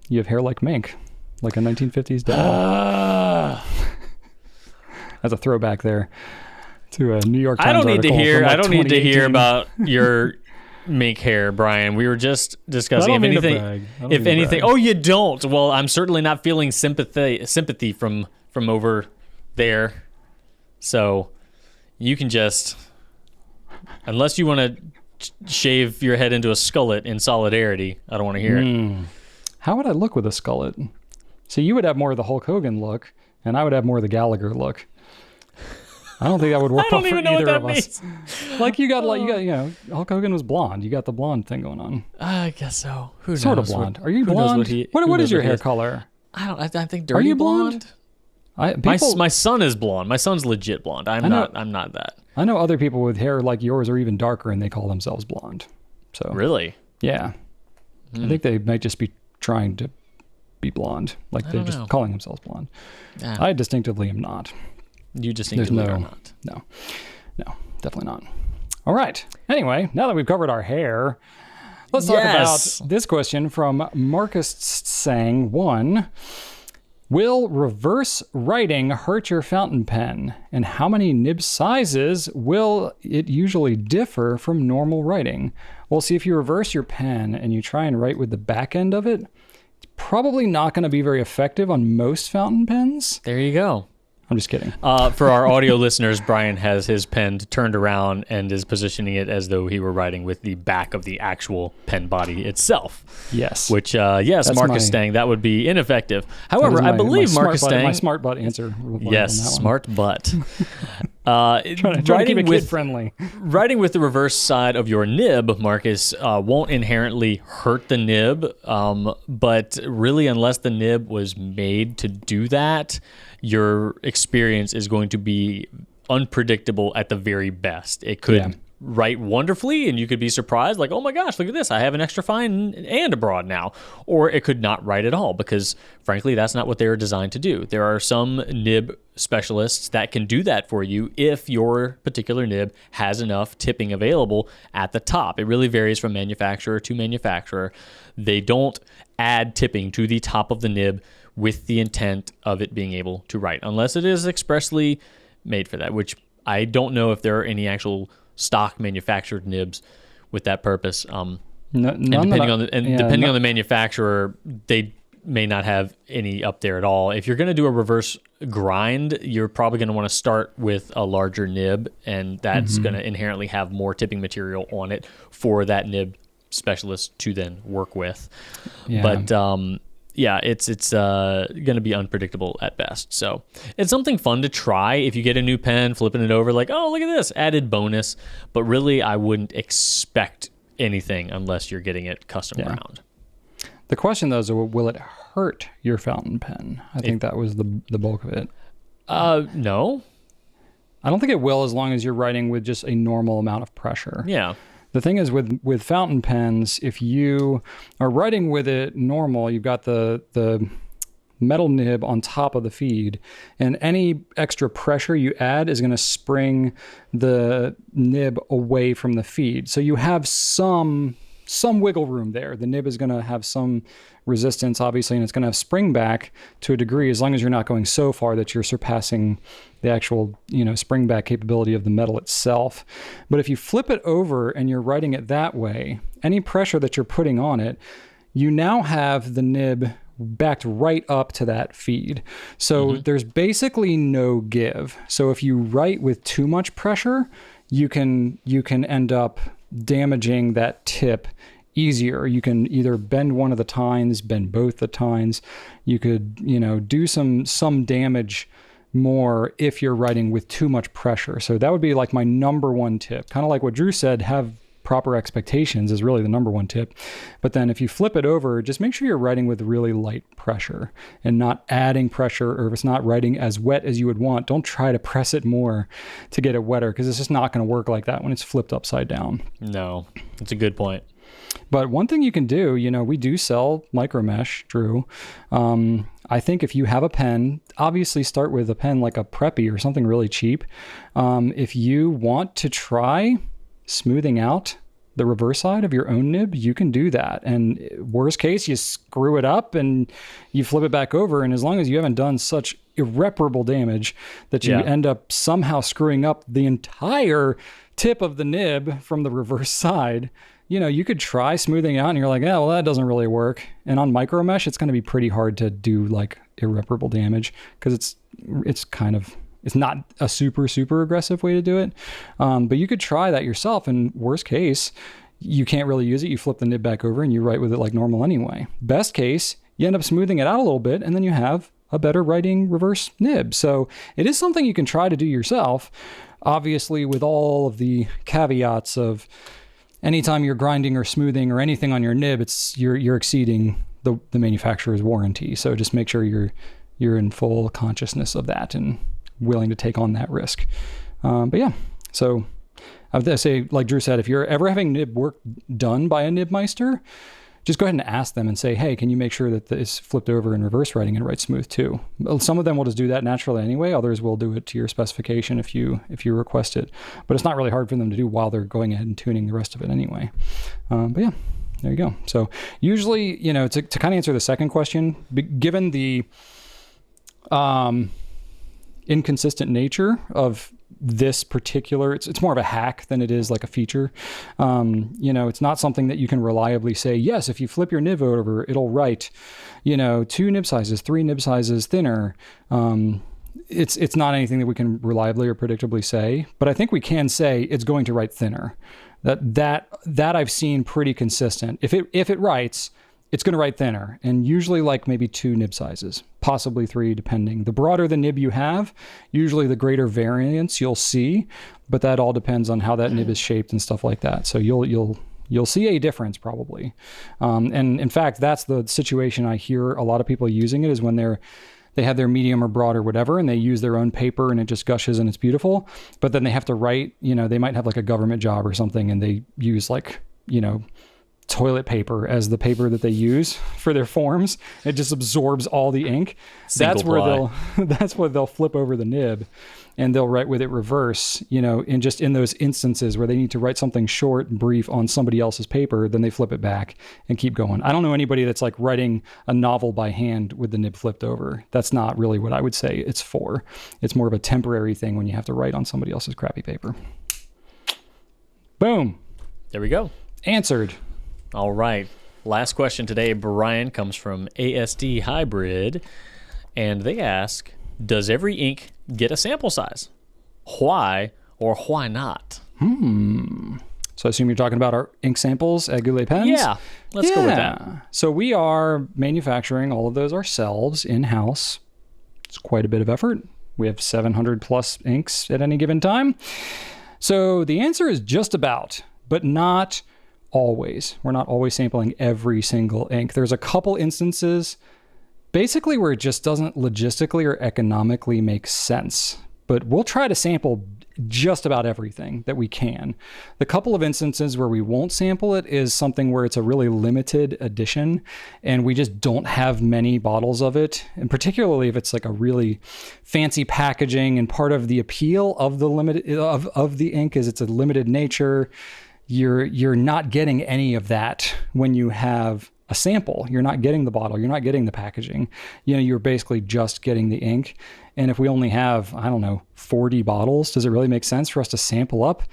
you have hair like mink, like a 1950s dad. As a throwback there to a New York Times article. I don't need to hear about your mink hair, Brian. We were just discussing if anything. Oh, you don't. Well, I'm certainly not feeling sympathy from over there. So you can just, unless you want to shave your head into a skullet in solidarity, I don't want to hear it. How would I look with a skullet? So you would have more of the Hulk Hogan look, and I would have more of the Gallagher look. I don't think that would work out for either of us. Like you got, Hulk Hogan was blonde. You got the blonde thing going on. I guess so. Who knows? Sort of blonde. Are you blonde? What is your hair color? I think dirty. Are you blonde? My son is blonde. My son's legit blonde. I'm not that. I know other people with hair like yours or even darker, and they call themselves blonde. So really, yeah. I think they might just be trying to be blonde, like they're just calling themselves blonde. I distinctively am not. You distinctively are not. No, definitely not. All right. Anyway, now that we've covered our hair, let's talk about this question from Marcus Sang 1. Will reverse writing hurt your fountain pen? And how many nib sizes will it usually differ from normal writing? Well, see, if you reverse your pen and you try and write with the back end of it, it's probably not going to be very effective on most fountain pens. There you go. I'm just kidding. For our audio listeners, Brian has his pen turned around and is positioning it as though he were writing with the back of the actual pen body itself. Yes. Which, Marcus Stang, that would be ineffective. However, I believe Marcus Stang... My smart butt answer. Yes, smart butt. Trying to keep it kid-friendly. Writing with the reverse side of your nib, Marcus, won't inherently hurt the nib, but really unless the nib was made to do that, your experience is going to be unpredictable at the very best. It could write wonderfully, and you could be surprised, like, oh my gosh, look at this, I have an extra fine and a broad now. Or it could not write at all, because frankly, that's not what they were designed to do. There are some nib specialists that can do that for you if your particular nib has enough tipping available at the top. It really varies from manufacturer to manufacturer. They don't add tipping to the top of the nib with the intent of it being able to write, unless it is expressly made for that, which I don't know if there are any actual stock manufactured nibs with that purpose. And depending on the manufacturer, they may not have any up there at all. If you're going to do a reverse grind, you're probably going to want to start with a larger nib, and that's going to inherently have more tipping material on it for that nib specialist to then work with. Yeah. But it's going to be unpredictable at best. So it's something fun to try if you get a new pen, flipping it over, like, oh, look at this, added bonus. But really, I wouldn't expect anything unless you're getting it custom round. The question, though, is will it hurt your fountain pen? I think that was the bulk of it. No. I don't think it will, as long as you're writing with just a normal amount of pressure. Yeah. The thing is with fountain pens, if you are writing with it normal, you've got the metal nib on top of the feed, and any extra pressure you add is going to spring the nib away from the feed. So you have some wiggle room there. The nib is going to have some resistance, obviously, and it's going to have spring back to a degree, as long as you're not going so far that you're surpassing the actual, spring back capability of the metal itself. But if you flip it over and you're writing it that way, any pressure that you're putting on it, you now have the nib backed right up to that feed. So there's basically no give. So if you write with too much pressure, you can end up damaging that tip easier. You can either bend one of the tines, bend both the tines. You could, do some damage more if you're writing with too much pressure. So that would be like my number one tip. Kind of like what Drew said, have proper expectations is really the number one tip. But then if you flip it over, just make sure you're writing with really light pressure and not adding pressure, or if it's not writing as wet as you would want, don't try to press it more to get it wetter, because it's just not going to work like that when it's flipped upside down. No, that's a good point. But one thing you can do, we do sell micro mesh, Drew. I think if you have a pen, obviously start with a pen like a Preppy or something really cheap. If you want to try smoothing out the reverse side of your own nib, you can do that. And worst case, you screw it up and you flip it back over. And as long as you haven't done such irreparable damage that you end up somehow screwing up the entire tip of the nib from the reverse side, you could try smoothing out and you're like, well, that doesn't really work. And on micro mesh, it's going to be pretty hard to do like irreparable damage, because it's not a super, super aggressive way to do it. But you could try that yourself, and worst case, you can't really use it. You flip the nib back over and you write with it like normal anyway. Best case, you end up smoothing it out a little bit, and then you have a better writing reverse nib. So it is something you can try to do yourself, obviously with all of the caveats of anytime you're grinding or smoothing or anything on your nib, you're exceeding the manufacturer's warranty. So just make sure you're in full consciousness of that and willing to take on that risk. So I would say, like Drew said, if you're ever having nib work done by a nibmeister, just go ahead and ask them and say, hey, can you make sure that it's flipped over in reverse writing and write smooth too? Some of them will just do that naturally anyway. Others will do it to your specification if you request it. But it's not really hard for them to do while they're going ahead and tuning the rest of it anyway. There you go. So usually, to kind of answer the second question, given the inconsistent nature of this particular, it's more of a hack than it is like a feature. It's not something that you can reliably say, yes, if you flip your nib over, it'll write, 2 nib sizes, 3 nib sizes thinner. It's not anything that we can reliably or predictably say, but I think we can say it's going to write thinner. That I've seen pretty consistent. If it writes, it's going to write thinner, and usually like maybe 2 nib sizes, possibly 3, depending. The broader the nib you have, usually the greater variance you'll see, but that all depends on how that nib is shaped and stuff like that. So you'll see a difference probably. And in fact, that's the situation I hear a lot of people using it, is when they're they have their medium or broad or whatever, and they use their own paper and it just gushes and it's beautiful. But then they have to write, they might have like a government job or something, and they use like, toilet paper as the paper that they use for their forms. It just absorbs all the ink. That's where they'll flip over the nib and they'll write with it reverse, in those instances where they need to write something short and brief on somebody else's paper, then they flip it back and keep going. I don't know anybody that's like writing a novel by hand with the nib flipped over. That's not really what I would say it's for. It's more of a temporary thing when you have to write on somebody else's crappy paper. Boom. There we go. Answered. All right. Last question today, Brian, comes from ASD Hybrid, and they ask, does every ink get a sample size? Why or why not? So I assume you're talking about our ink samples at Goulet Pens? Yeah, let's go with that. So we are manufacturing all of those ourselves in-house. It's quite a bit of effort. We have 700 plus inks at any given time. So the answer is just about, but not always. We're not always sampling every single ink. There's a couple instances basically where it just doesn't logistically or economically make sense, but we'll try to sample just about everything that we can. The couple of instances where we won't sample it is something where it's a really limited edition and we just don't have many bottles of it. And particularly if it's like a really fancy packaging, and part of the appeal of the of the ink is it's a limited nature. You're not getting any of that when you have a sample. You're not getting the bottle. You're not getting the packaging. You're basically just getting the ink. And if we only have, 40 bottles, does it really make sense for us to sample up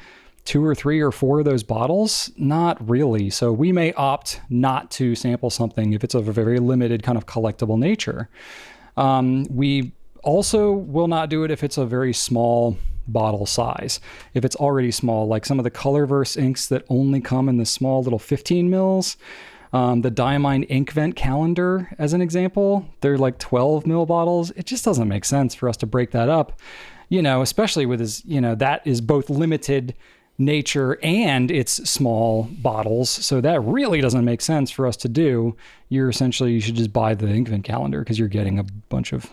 2 or 3 or 4 of those bottles? Not really. So we may opt not to sample something if it's of a very limited kind of collectible nature. We also will not do it if it's a very small bottle size. If it's already small, like some of the Colorverse inks that only come in the small little 15 mils, the Diamine Ink Vent calendar, as an example, they're like 12 mil bottles. It just doesn't make sense for us to break that up, especially with that is both limited nature and it's small bottles. So that really doesn't make sense for us to do. You should just buy the Ink Vent calendar because you're getting a bunch of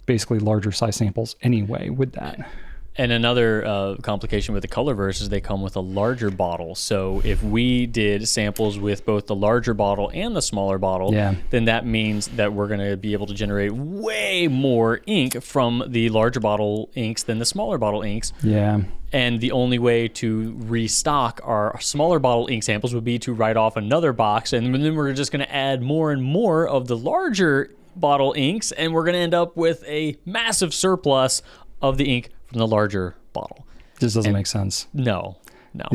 basically larger size samples anyway with that. And another complication with the Colorverse is they come with a larger bottle. So if we did samples with both the larger bottle and the smaller bottle, then that means that we're going to be able to generate way more ink from the larger bottle inks than the smaller bottle inks. Yeah. And the only way to restock our smaller bottle ink samples would be to write off another box. And then we're just going to add more and more of the larger bottle inks. And we're going to end up with a massive surplus of the ink from the larger bottle. Just doesn't make sense. No.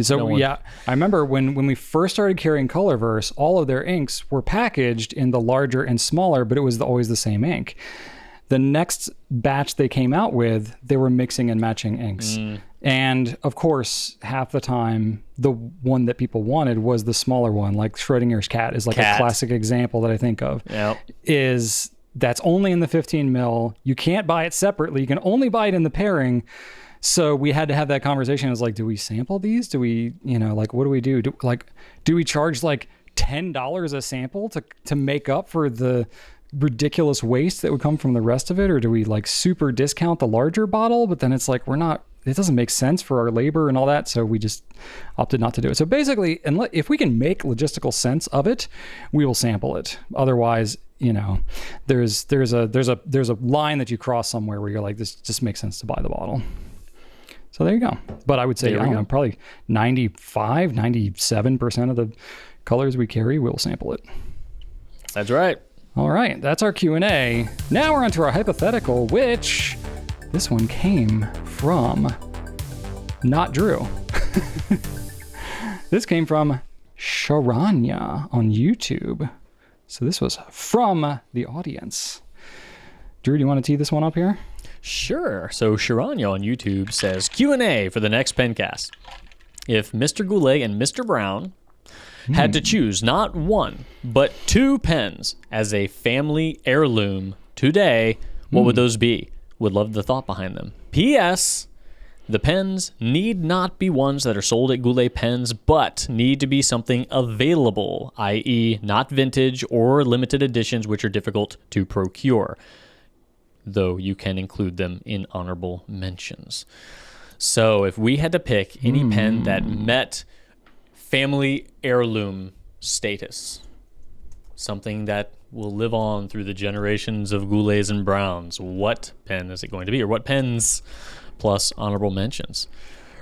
So I remember when we first started carrying Colorverse, all of their inks were packaged in the larger and smaller, but it was always the same ink. The next batch they came out with, they were mixing and matching inks. And of course, half the time, the one that people wanted was the smaller one, like Schrodinger's Cat is like a classic example that I think of. That's only in the 15 mil. You can't buy it separately. You can only buy it in the pairing. So we had to have that conversation. It was like, do we sample these? Do we, what do we do? Do we charge like $10 a sample to make up for the ridiculous waste that would come from the rest of it? Or do we like super discount the larger bottle? But then it's like, it doesn't make sense for our labor and all that. So we just opted not to do it. So basically, if we can make logistical sense of it, we will sample it. Otherwise, there's a line that you cross somewhere where you're like, this just makes sense to buy the bottle. So there you go. But I would say, probably 95, 97% of the colors we carry, we'll sample it. That's right. All right. That's our Q&A. Now we're on to our hypothetical, which this one came from not Drew. This came from Sharanya on YouTube. So this was from the audience. Drew, do you want to tee this one up here? Sure. So Sharanya on YouTube says, Q&A for the next Pencast. If Mr. Goulet and Mr. Brown had to choose not one, but 2 pens as a family heirloom today, what would those be? Would love the thought behind them. P.S. The pens need not be ones that are sold at Goulet Pens, but need to be something available, i.e. not vintage or limited editions, which are difficult to procure. though you can include them in honorable mentions. So if we had to pick any pen that met family heirloom status, something that will live on through the generations of Goulets and Browns, what pen is it going to be? Or what pens plus honorable mentions?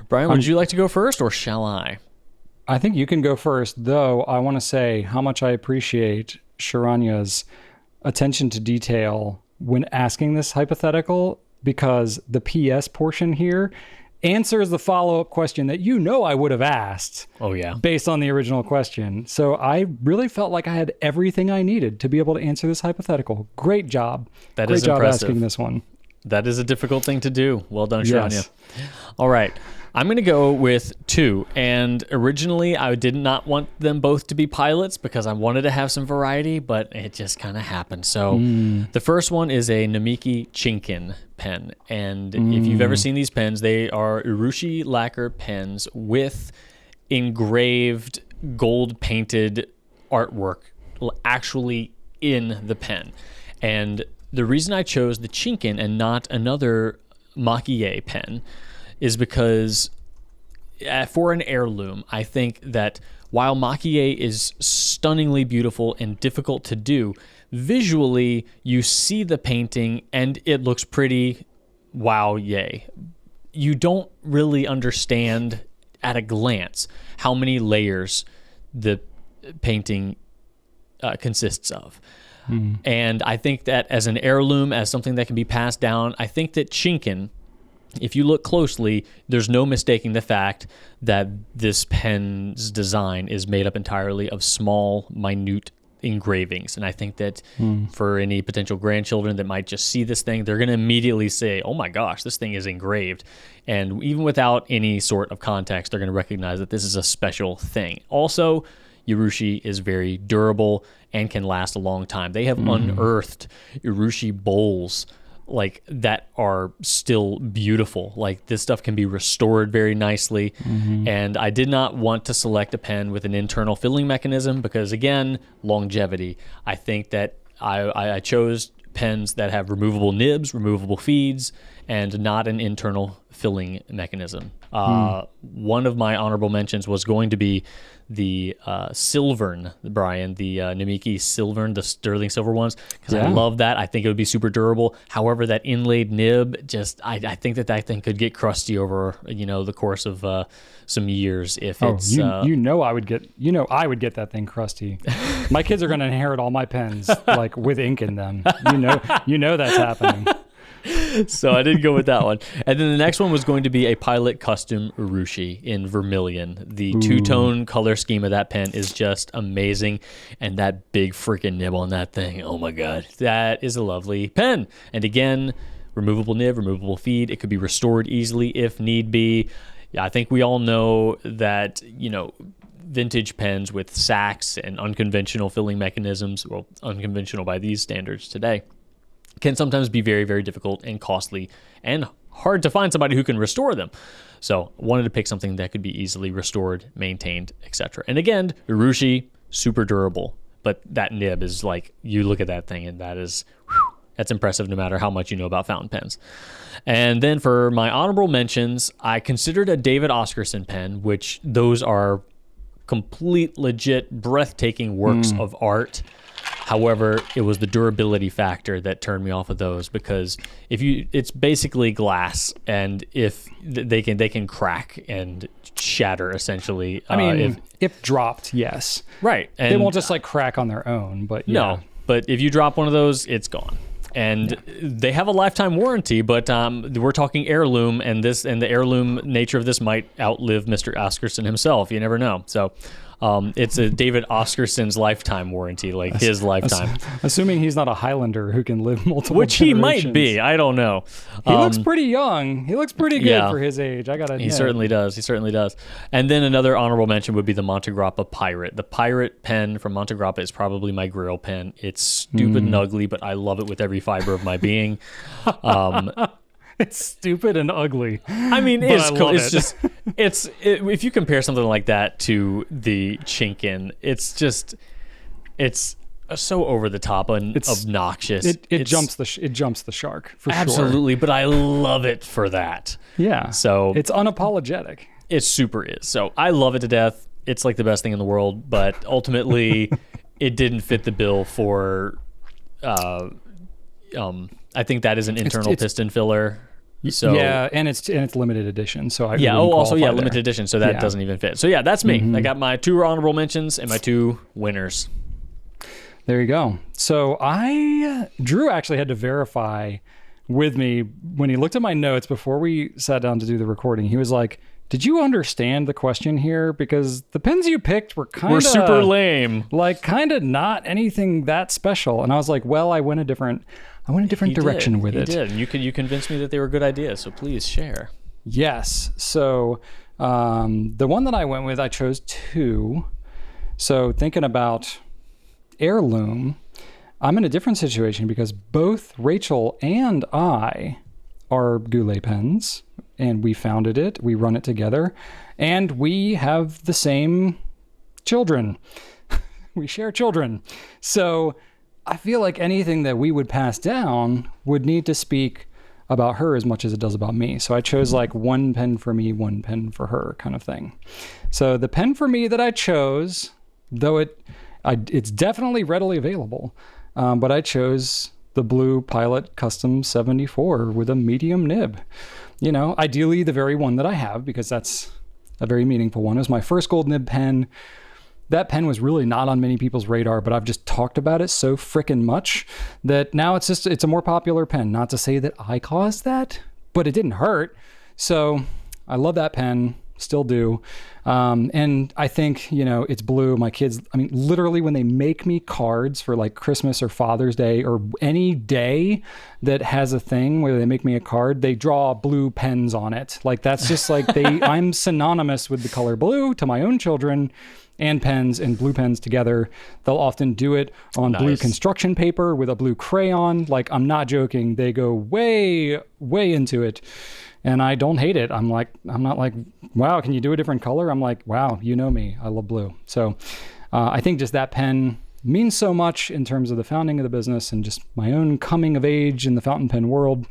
Brian, would you like to go first, or shall I? I think you can go first, though I want to say how much I appreciate Sharanya's attention to detail when asking this hypothetical, because the PS portion here answers the follow-up question that I would have asked. Oh, yeah. Based on the original question. So I really felt like I had everything I needed to be able to answer this hypothetical. Great job. That Great is job impressive. asking this one. That is a difficult thing to do. Well done, Sharanya. Yes. All right. I'm going to go with 2. And originally, I did not want them both to be pilots because I wanted to have some variety, but it just kind of happened. So the first one is a Namiki Chinkin pen. And if you've ever seen these pens, they are urushi lacquer pens with engraved gold-painted artwork actually in the pen. And the reason I chose the Chinkin and not another Makie pen is because for an heirloom, I think that while Makie is stunningly beautiful and difficult to do, visually you see the painting and it looks pretty, wow, yay. You don't really understand at a glance how many layers the painting consists of. And I think that as an heirloom, as something that can be passed down, I think that Chinkin, if you look closely, there's no mistaking the fact that this pen's design is made up entirely of small, minute engravings. And I think that for any potential grandchildren that might just see this thing, they're going to immediately say, oh my gosh, this thing is engraved. And even without any sort of context, they're going to recognize that this is a special thing. Also, urushi is very durable and can last a long time. They have unearthed urushi bowls like that are still beautiful. Like this stuff can be restored very nicely. And I did not want to select a pen with an internal filling mechanism because, again, longevity. I think that I chose pens that have removable nibs, removable feeds, and not an internal filling mechanism. One of my honorable mentions was going to be the Silvern, Brian, the Namiki Silvern, the sterling silver ones, because I love that. I think it would be super durable. However, that inlaid nib, just I think that thing could get crusty over the course of some years if it's. I would get that thing crusty. My kids are going to inherit all my pens like with ink in them. You know that's happening. So I didn't go with that one. And then the next one was going to be a Pilot Custom Urushi in vermilion. The two-tone color scheme of that pen is just amazing. And that big freaking nib on that thing, oh my God, that is a lovely pen. And again, removable nib, removable feed. It could be restored easily if need be. I think we all know that, vintage pens with sacks and unconventional filling mechanisms, well, unconventional by these standards today, can sometimes be very, very difficult and costly and hard to find somebody who can restore them. So wanted to pick something that could be easily restored, maintained, etc. And again, urushi, super durable. But that nib is like, you look at that thing and that's impressive no matter how much you know about fountain pens. And then for my honorable mentions, I considered a David Oscarson pen, which those are complete, legit, breathtaking works of art. However, it was the durability factor that turned me off of those because it's basically glass, and if they can crack and shatter essentially. If dropped, yes, right, and they won't just like crack on their own. But no, but if you drop one of those, it's gone. And they have a lifetime warranty, but we're talking heirloom, and the heirloom nature of this might outlive Mr. Oscarson himself. You never know. So it's a David Oscarson's lifetime warranty, like his lifetime. Assuming he's not a Highlander who can live multiple Which generations. he might be. I don't know. He looks pretty young. He looks pretty good for his age. I got to admit. He certainly does. He certainly does. And then another honorable mention would be the Montegrappa Pirate. The Pirate pen from Montegrappa is probably my grail pen. It's stupid and ugly, but I love it with every fiber of my being. It's stupid and ugly. I mean, it's cool. It's just, if you compare something like that to the Chinkin, it's so over the top and obnoxious. It jumps the shark for absolutely, sure. but I love it for that. Yeah. So it's unapologetic. It super is. So I love it to death. It's like the best thing in the world, but ultimately it didn't fit the bill for I think that is an internal piston filler. So yeah, and it's limited edition. So limited edition. So that doesn't even fit. So yeah, that's me. I got my 2 honorable mentions and my 2 winners. There you go. So Drew actually had to verify with me when he looked at my notes before we sat down to do the recording. He was like, "Did you understand the question here? Because the pens you picked were super lame, like kind of not anything that special." And I was like, "Well, I went a different direction with it." You did. You convinced me that they were good ideas. So please share. Yes. So the one that I went with, I chose 2. So thinking about Heirloom, I'm in a different situation because both Rachel and I are Goulet pens, and we founded it. We run it together, and we have the same children. We share children. So I feel like anything that we would pass down would need to speak about her as much as it does about me. So I chose like 1 pen for me, 1 pen for her kind of thing. So the pen for me that I chose, though it's definitely readily available, but I chose the blue Pilot Custom 74 with a medium nib. You know, ideally the very one that I have, because that's a very meaningful one. It was my first gold nib pen. That pen was really not on many people's radar, but I've just talked about it so frickin' much that now it's a more popular pen. Not to say that I caused that, but it didn't hurt. So I love that pen, still do. And I think, it's blue. My kids, literally when they make me cards for like Christmas or Father's Day or any day that has a thing where they make me a card, they draw blue pens on it. Like that's just like I'm synonymous with the color blue to my own children. And pens and blue pens together. They'll often do it on blue construction paper with a blue crayon. Like, I'm not joking. They go way, way into it. And I don't hate it. I'm not like, wow, can you do a different color? I'm like, wow, you know me. I love blue. So I think just that pen means so much in terms of the founding of the business and just my own coming of age in the fountain pen world.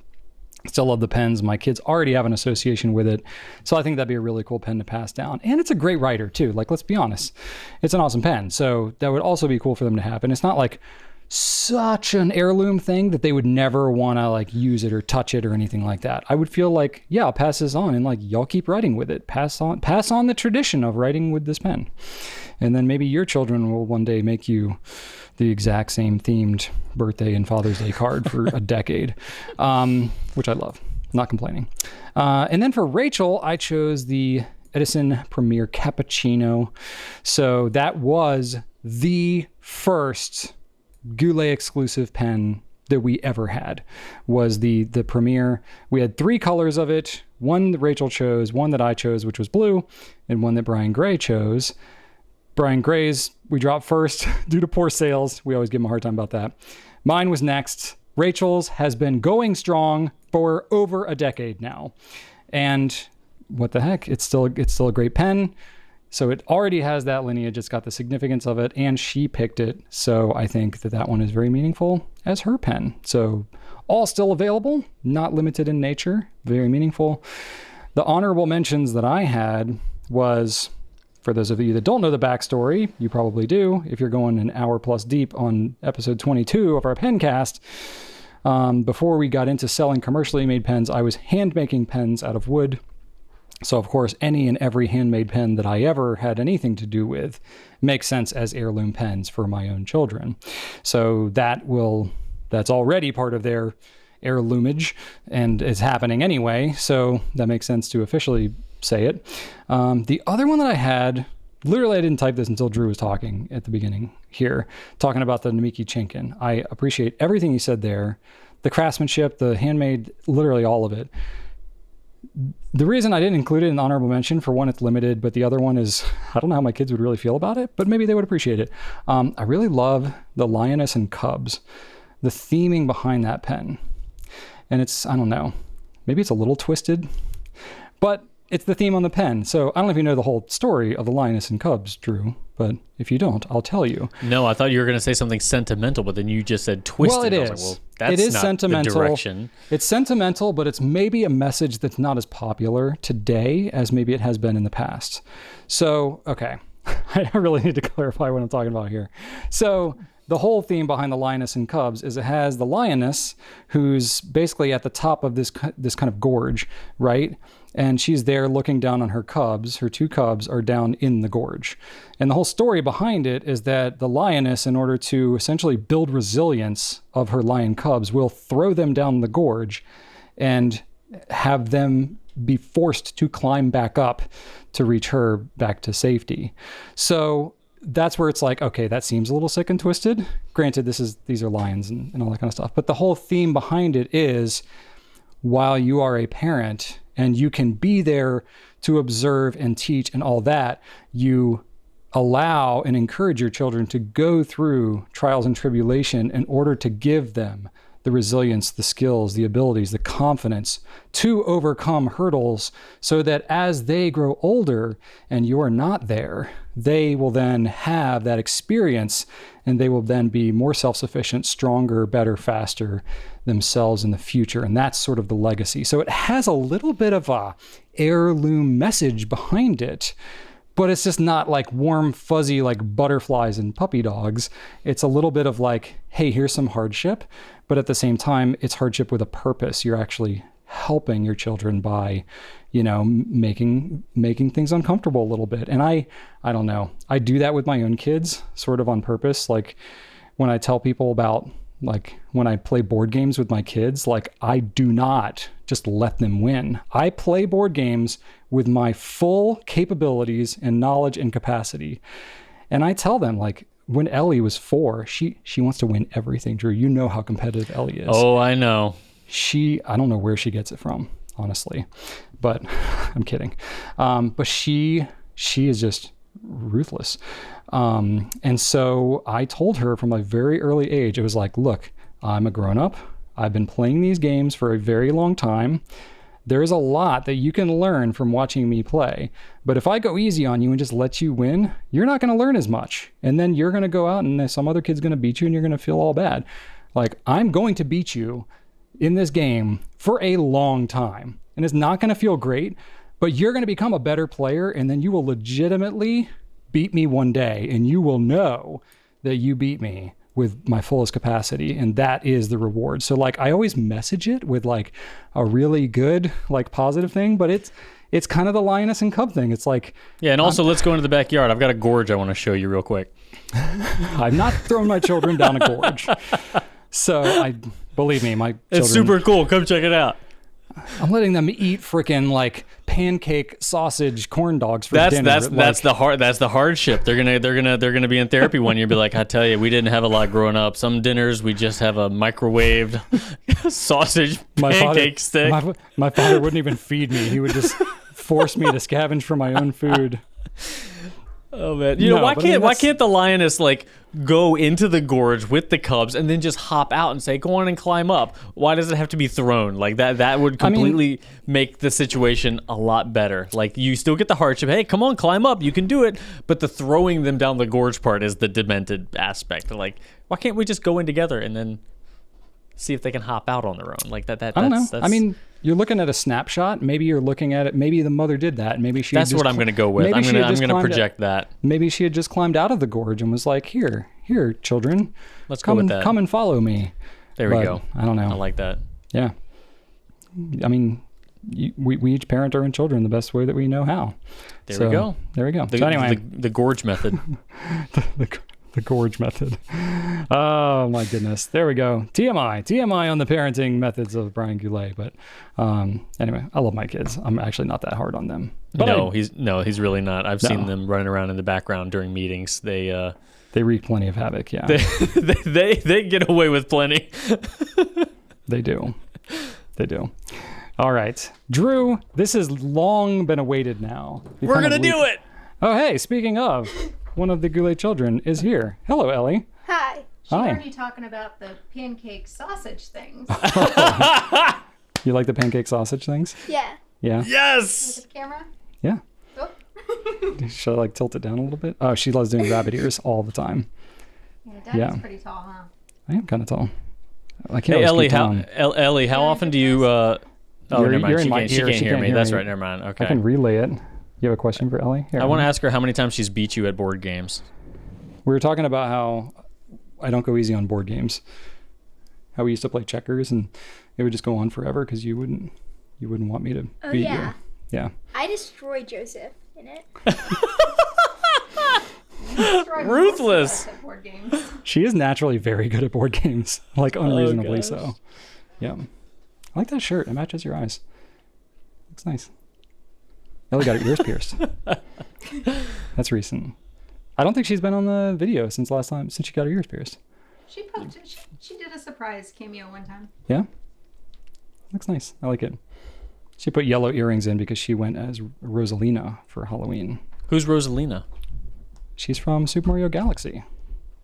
Still love the pens. My kids already have an association with it. So I think that'd be a really cool pen to pass down. And it's a great writer too. Like, let's be honest. It's an awesome pen. So that would also be cool for them to have. And it's not like such an heirloom thing that they would never want to like use it or touch it or anything like that. I would feel like, yeah, I'll pass this on and like, y'all keep writing with it. Pass on the tradition of writing with this pen. And then maybe your children will one day make you the exact same themed birthday and Father's Day card for a decade, which I love. Not complaining. And then for Rachel, I chose the Edison Premier Cappuccino. So that was the first Goulet exclusive pen that we ever had, was the Premier. We had 3 colors of it. One that Rachel chose, one that I chose, which was blue, and one that Brian Gray chose. Brian Gray's we dropped first due to poor sales. We always give him a hard time about that. Mine was next. Rachel's has been going strong for over a decade now. And what the heck? It's still a great pen. So it already has that lineage. It's got the significance of it, and she picked it. So I think that one is very meaningful as her pen. So all still available, not limited in nature, very meaningful. The honorable mentions that I had was, for those of you that don't know the backstory, you probably do if you're going an hour plus deep on episode 22 of our Pencast. Before we got into selling commercially made pens, I was hand making pens out of wood. So of course, any and every handmade pen that I ever had anything to do with makes sense as heirloom pens for my own children. So that's already part of their heirloomage and is happening anyway. So that makes sense to officially say it. The other one that I had, literally I didn't type this until Drew was talking at the beginning here, talking about the Namiki Chinkin. I appreciate everything he said there. The craftsmanship, the handmade, literally all of it. The reason I didn't include it in the honorable mention, for one, it's limited, but the other one is, I don't know how my kids would really feel about it, but maybe they would appreciate it. I really love the lioness and cubs, the theming behind that pen. And it's, I don't know, maybe it's a little twisted, but it's the theme on the pen. So I don't know if you know the whole story of the lioness and cubs, Drew, but if you don't, I'll tell you. No, I thought you were going to say something sentimental, but then you just said twisted. Well, it is. I was like, well, that's it is not sentimental. the direction. It's sentimental, but it's maybe a message that's not as popular today as maybe it has been in the past. So, okay. I really need to clarify what I'm talking about here. So the whole theme behind the lioness and cubs is it has the lioness who's basically at the top of this kind of gorge, right? And she's there looking down on her cubs. Her 2 cubs are down in the gorge. And the whole story behind it is that the lioness, in order to essentially build resilience of her lion cubs, will throw them down the gorge and have them be forced to climb back up to reach her back to safety. So that's where it's like, okay, that seems a little sick and twisted. Granted, these are lions and all that kind of stuff. But the whole theme behind it is, while you are a parent and you can be there to observe and teach and all that, you allow and encourage your children to go through trials and tribulation in order to give them the resilience, the skills, the abilities, the confidence to overcome hurdles, so that as they grow older and you're not there, they will then have that experience and they will then be more self-sufficient, stronger, better, faster themselves in the future. And that's sort of the legacy. So it has a little bit of a heirloom message behind it, but it's just not like warm, fuzzy, like butterflies and puppy dogs. It's a little bit of like, hey, here's some hardship, but at the same time, it's hardship with a purpose. You're actually helping your children by, making things uncomfortable a little bit. And I don't know, I do that with my own kids sort of on purpose. Like when I tell people about, like when I play board games with my kids, like I do not just let them win. I play board games with my full capabilities and knowledge and capacity. And I tell them, like, when Ellie was 4, she wants to win everything, Drew. You know how competitive Ellie is. Oh, I know. I don't know where she gets it from, honestly, but I'm kidding. But she is just ruthless. And so I told her from a very early age, it was like, look, I'm a grown up. I've been playing these games for a very long time. There's a lot that you can learn from watching me play. But if I go easy on you and just let you win, you're not going to learn as much. And then you're going to go out and some other kid's going to beat you and you're going to feel all bad. Like, I'm going to beat you in this game for a long time. And it's not going to feel great, but you're going to become a better player. And then you will legitimately beat me one day. And you will know that you beat me with my fullest capacity, and that is the reward. So like I always message it with like a really good, like positive thing, but it's kind of the lioness and cub thing. It's like, yeah, and also let's go into the backyard. I've got a gorge I want to show you real quick. I'm not throwing my children down a gorge. So believe me, my children, it's super cool. Come check it out. I'm letting them eat freaking like pancake sausage corn dogs for dinner. That's the hardship. They're gonna be in therapy one year. Be like, I tell you, we didn't have a lot growing up. Some dinners we just have a microwaved sausage pancake stick. My father wouldn't even feed me. He would just force me to scavenge for my own food. Oh man, why can't the lioness like go into the gorge with the cubs and then just hop out and say, go on and climb up? Why does it have to be thrown? Like that would completely make the situation a lot better. Like you still get the hardship. Hey, come on, climb up. You can do it. But the throwing them down the gorge part is the demented aspect. Like, why can't we just go in together and then see if they can hop out on their own? Like that. I don't know. I mean, you're looking at a snapshot. Maybe you're looking at it. Maybe the mother did that. Maybe she. That's what I'm going to go with. I'm going to project that. Maybe she had just climbed out of the gorge and was like, "Here, children, let's go with that. Come and follow me." There we go. I don't know. I like that. Yeah. I mean, we each parent our own children the best way that we know how. There we go. So anyway, the gorge method. The gorge method. Oh my goodness. There we go. TMI on the parenting methods of Brian Goulet. But anyway, I love my kids. I'm actually not that hard on them. But he's really not. I've seen them running around in the background during meetings. They wreak plenty of havoc. Yeah. They get away with plenty. They do. All right, Drew. This has long been awaited now. We're gonna do it. Oh hey, speaking of. One of the Goulet children is here. Hello, Ellie. Hi. Hi. She heard you talking about the pancake sausage things. You like the pancake sausage things? Yeah. Yeah. Yes. Look at the camera. Yeah. Oh. Should I like tilt it down a little bit? Oh, she loves doing rabbit ears all the time. Yeah, Daddy's Yeah. pretty tall, huh? I am kind of tall. I can't Hey, always Ellie, keep down. Ellie, how often do you? Oh, You're- never mind. you're in She my can't, she ear. can't She hear can't me. hear That's me. right. Never mind. Okay. I can relay it. You have a question for Ellie? Here. I want to ask her how many times she's beat you at board games. We were talking about how I don't go easy on board games. How we used to play checkers and it would just go on forever because you wouldn't want me to Oh, beat yeah. you. Yeah. I destroyed Joseph in it. Destroyed Ruthless. most of us at board games. She is naturally very good at board games, like unreasonably gosh. so. Yeah. I like that shirt. It matches your eyes. Looks nice. Ellie got her ears pierced. That's recent. I don't think she's been on the video since she got her ears pierced. She did a surprise cameo one time. Yeah? Looks nice. I like it. She put yellow earrings in because she went as Rosalina for Halloween. Who's Rosalina? She's from Super Mario Galaxy.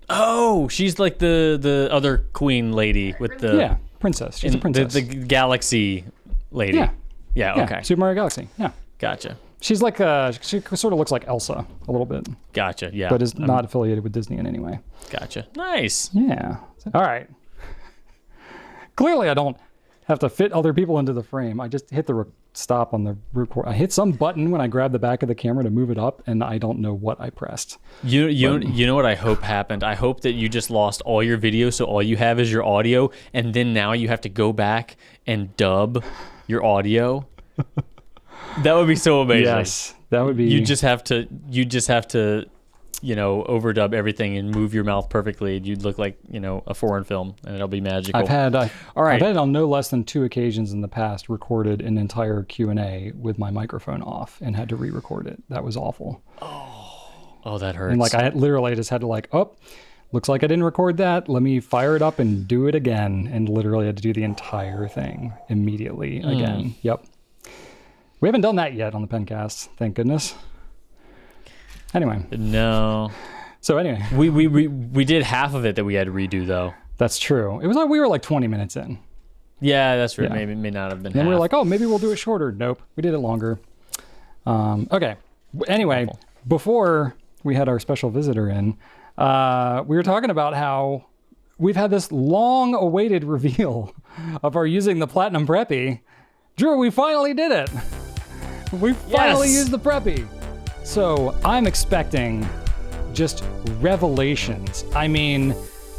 Oh, she's like the other queen lady with the Yeah, princess. She's a princess. the galaxy lady. Yeah. Yeah. Yeah, Okay. Super Mario Galaxy. Yeah. Gotcha. She's like she sort of looks like Elsa a little bit, Gotcha. Yeah. but is not affiliated with Disney in any way. Gotcha. Nice. Yeah. All right. Clearly, I don't have to fit other people into the frame. I just hit the stop on the record. I hit some button when I grabbed the back of the camera to move it up, and I don't know what I pressed. You know what I hope happened? I hope that you just lost all your video, so all you have is your audio, and then now you have to go back and dub your audio. That would be so amazing. Yes, that would be. You just have to, overdub everything and move your mouth perfectly. You'd look like, a foreign film, and it'll be magical. I've had right. on no less than 2 occasions in the past recorded an entire Q&A with my microphone off and had to re-record it. That was awful. Oh, that hurts. And I literally just had to looks like I didn't record that. Let me fire it up and do it again. And literally had to do the entire thing immediately again. Yep. We haven't done that yet on the Pencast, thank goodness. Anyway. No. So anyway. We did half of it that we had to redo, though. That's true. It was like we were like 20 minutes in. Yeah, that's right. Yeah. Maybe it may not have been Then half. we were like, oh, maybe we'll do it shorter. Nope. We did it longer. Okay. Anyway, before we had our special visitor in, we were talking about how we've had this long-awaited reveal of our using the Platinum Preppy. Drew, we finally did it. We finally used the Preppy. So I'm expecting just revelations. I mean,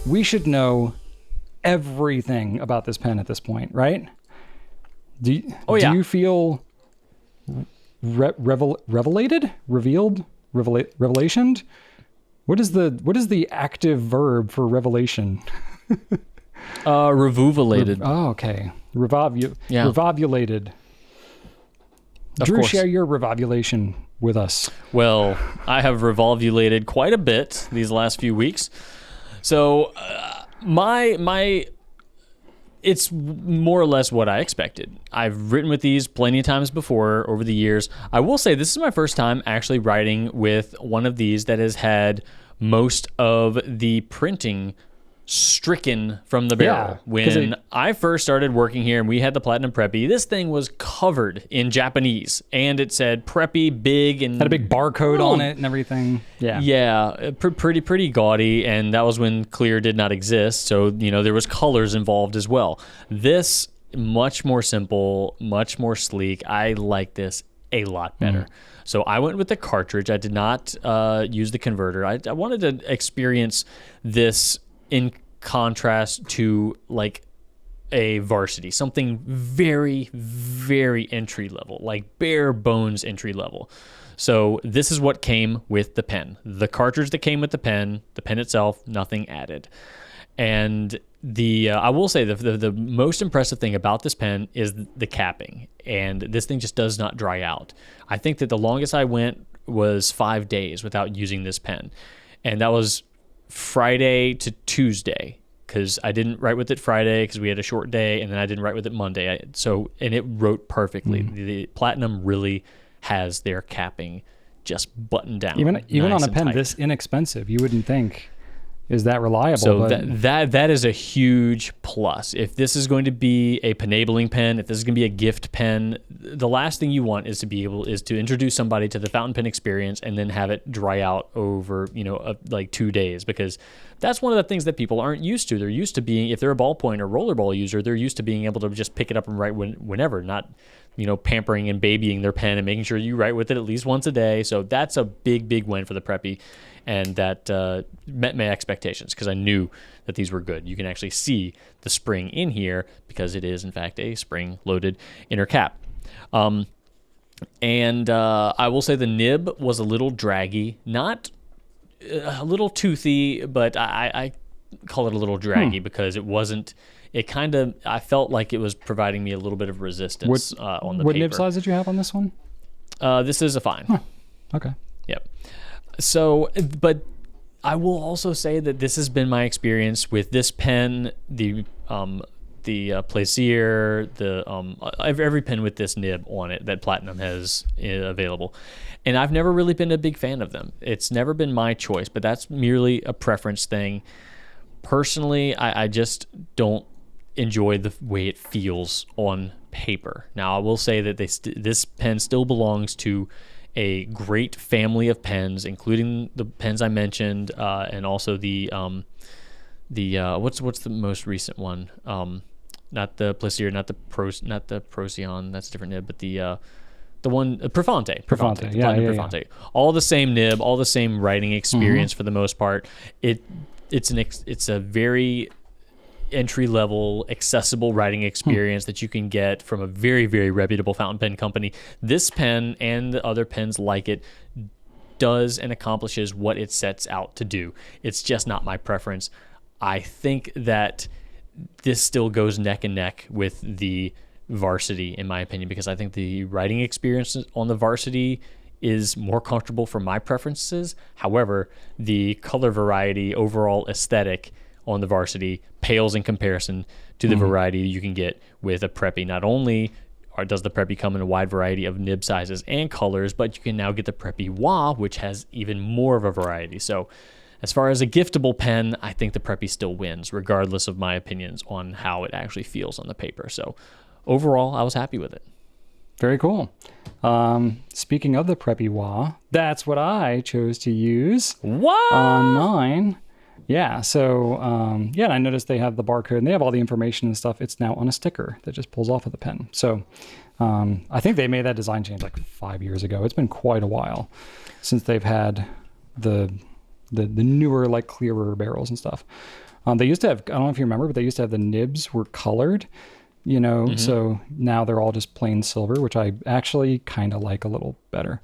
we should know everything about this pen at this point, right? Do you feel revelated? Revealed? Revelationed? What is the active verb for revelation? Revuvulated. Okay. Revovulated. Of Drew, course. share your revovulation with us. Well, I have revolvulated quite a bit these last few weeks. So it's more or less what I expected. I've written with these plenty of times before over the years. I will say this is my first time actually writing with one of these that has had most of the printing stricken from the barrel. When I first started working here and we had the Platinum Preppy, this thing was covered in Japanese and it said Preppy big and had a big barcode on it and everything. Yeah, pretty gaudy, and that was when clear did not exist, so there was colors involved as well. This much more simple, much more sleek. I like this a lot better. So I went with the cartridge. I did not use the converter. I wanted to experience this in contrast to like a varsity, something very, very entry level, like bare bones entry level. So this is what came with the pen. The cartridge that came with the pen itself, nothing added. And I will say the most impressive thing about this pen is the capping, and this thing just does not dry out. I think that the longest I went was 5 days without using this pen, and that was Friday to Tuesday, because I didn't write with it Friday because we had a short day, and then I didn't write with it Monday. And it wrote perfectly. The Platinum really has their capping just buttoned down. Even nice on a and pen tight. this inexpensive, you wouldn't think is that reliable. So but that is a huge plus. If this is going to be a penabling pen, if this is going to be a gift pen, the last thing you want is to introduce somebody to the fountain pen experience and then have it dry out over, like 2 days, because that's one of the things that people aren't used to. They're used to being, if they're a ballpoint or rollerball user, they're used to being able to just pick it up and write whenever, not pampering and babying their pen and making sure you write with it at least once a day. So that's a big, big win for the Preppy. And that met my expectations because I knew that these were good. You can actually see the spring in here because it is, in fact, a spring-loaded inner cap. And I will say the nib was a little draggy, not a little toothy, but I call it a little draggy because it wasn't. I felt like it was providing me a little bit of resistance on the paper. What nib size did you have on this one? This is a fine. Huh. Okay. Yep. So, but I will also say that this has been my experience with this pen, the Plaisir, every pen with this nib on it that Platinum has available. And I've never really been a big fan of them. It's never been my choice, but that's merely a preference thing. Personally, I just don't enjoy the way it feels on paper. Now, I will say that this pen still belongs to a great family of pens, including the pens I mentioned, and also the what's the most recent one? Not the Plaisir, not the Procyon. That's a different nib, but the one Profante, the Platinum Profante. Yeah. All the same nib, all the same writing experience for the most part. It's a very entry-level, accessible writing experience that you can get from a very, very reputable fountain pen company. This pen and the other pens like it does and accomplishes what it sets out to do. It's just not my preference. I think that this still goes neck and neck with the Varsity, in my opinion, because I think the writing experience on the Varsity is more comfortable for my preferences. However, the color variety, overall aesthetic on the Varsity pales in comparison to the variety you can get with a Preppy. Not only does the Preppy come in a wide variety of nib sizes and colors, but you can now get the Preppy Wah, which has even more of a variety. So as far as a giftable pen, I think the Preppy still wins, regardless of my opinions on how it actually feels on the paper. So overall, I was happy with it. Very cool. Speaking of the Preppy Wah, that's what I chose to use on mine. Yeah, so, I noticed they have the barcode and they have all the information and stuff. It's now on a sticker that just pulls off of the pen. So I think they made that design change like 5 years ago. It's been quite a while since they've had the newer, like clearer barrels and stuff. They used to have, I don't know if you remember, but they used to have the nibs were colored, so now they're all just plain silver, which I actually kind of like a little better.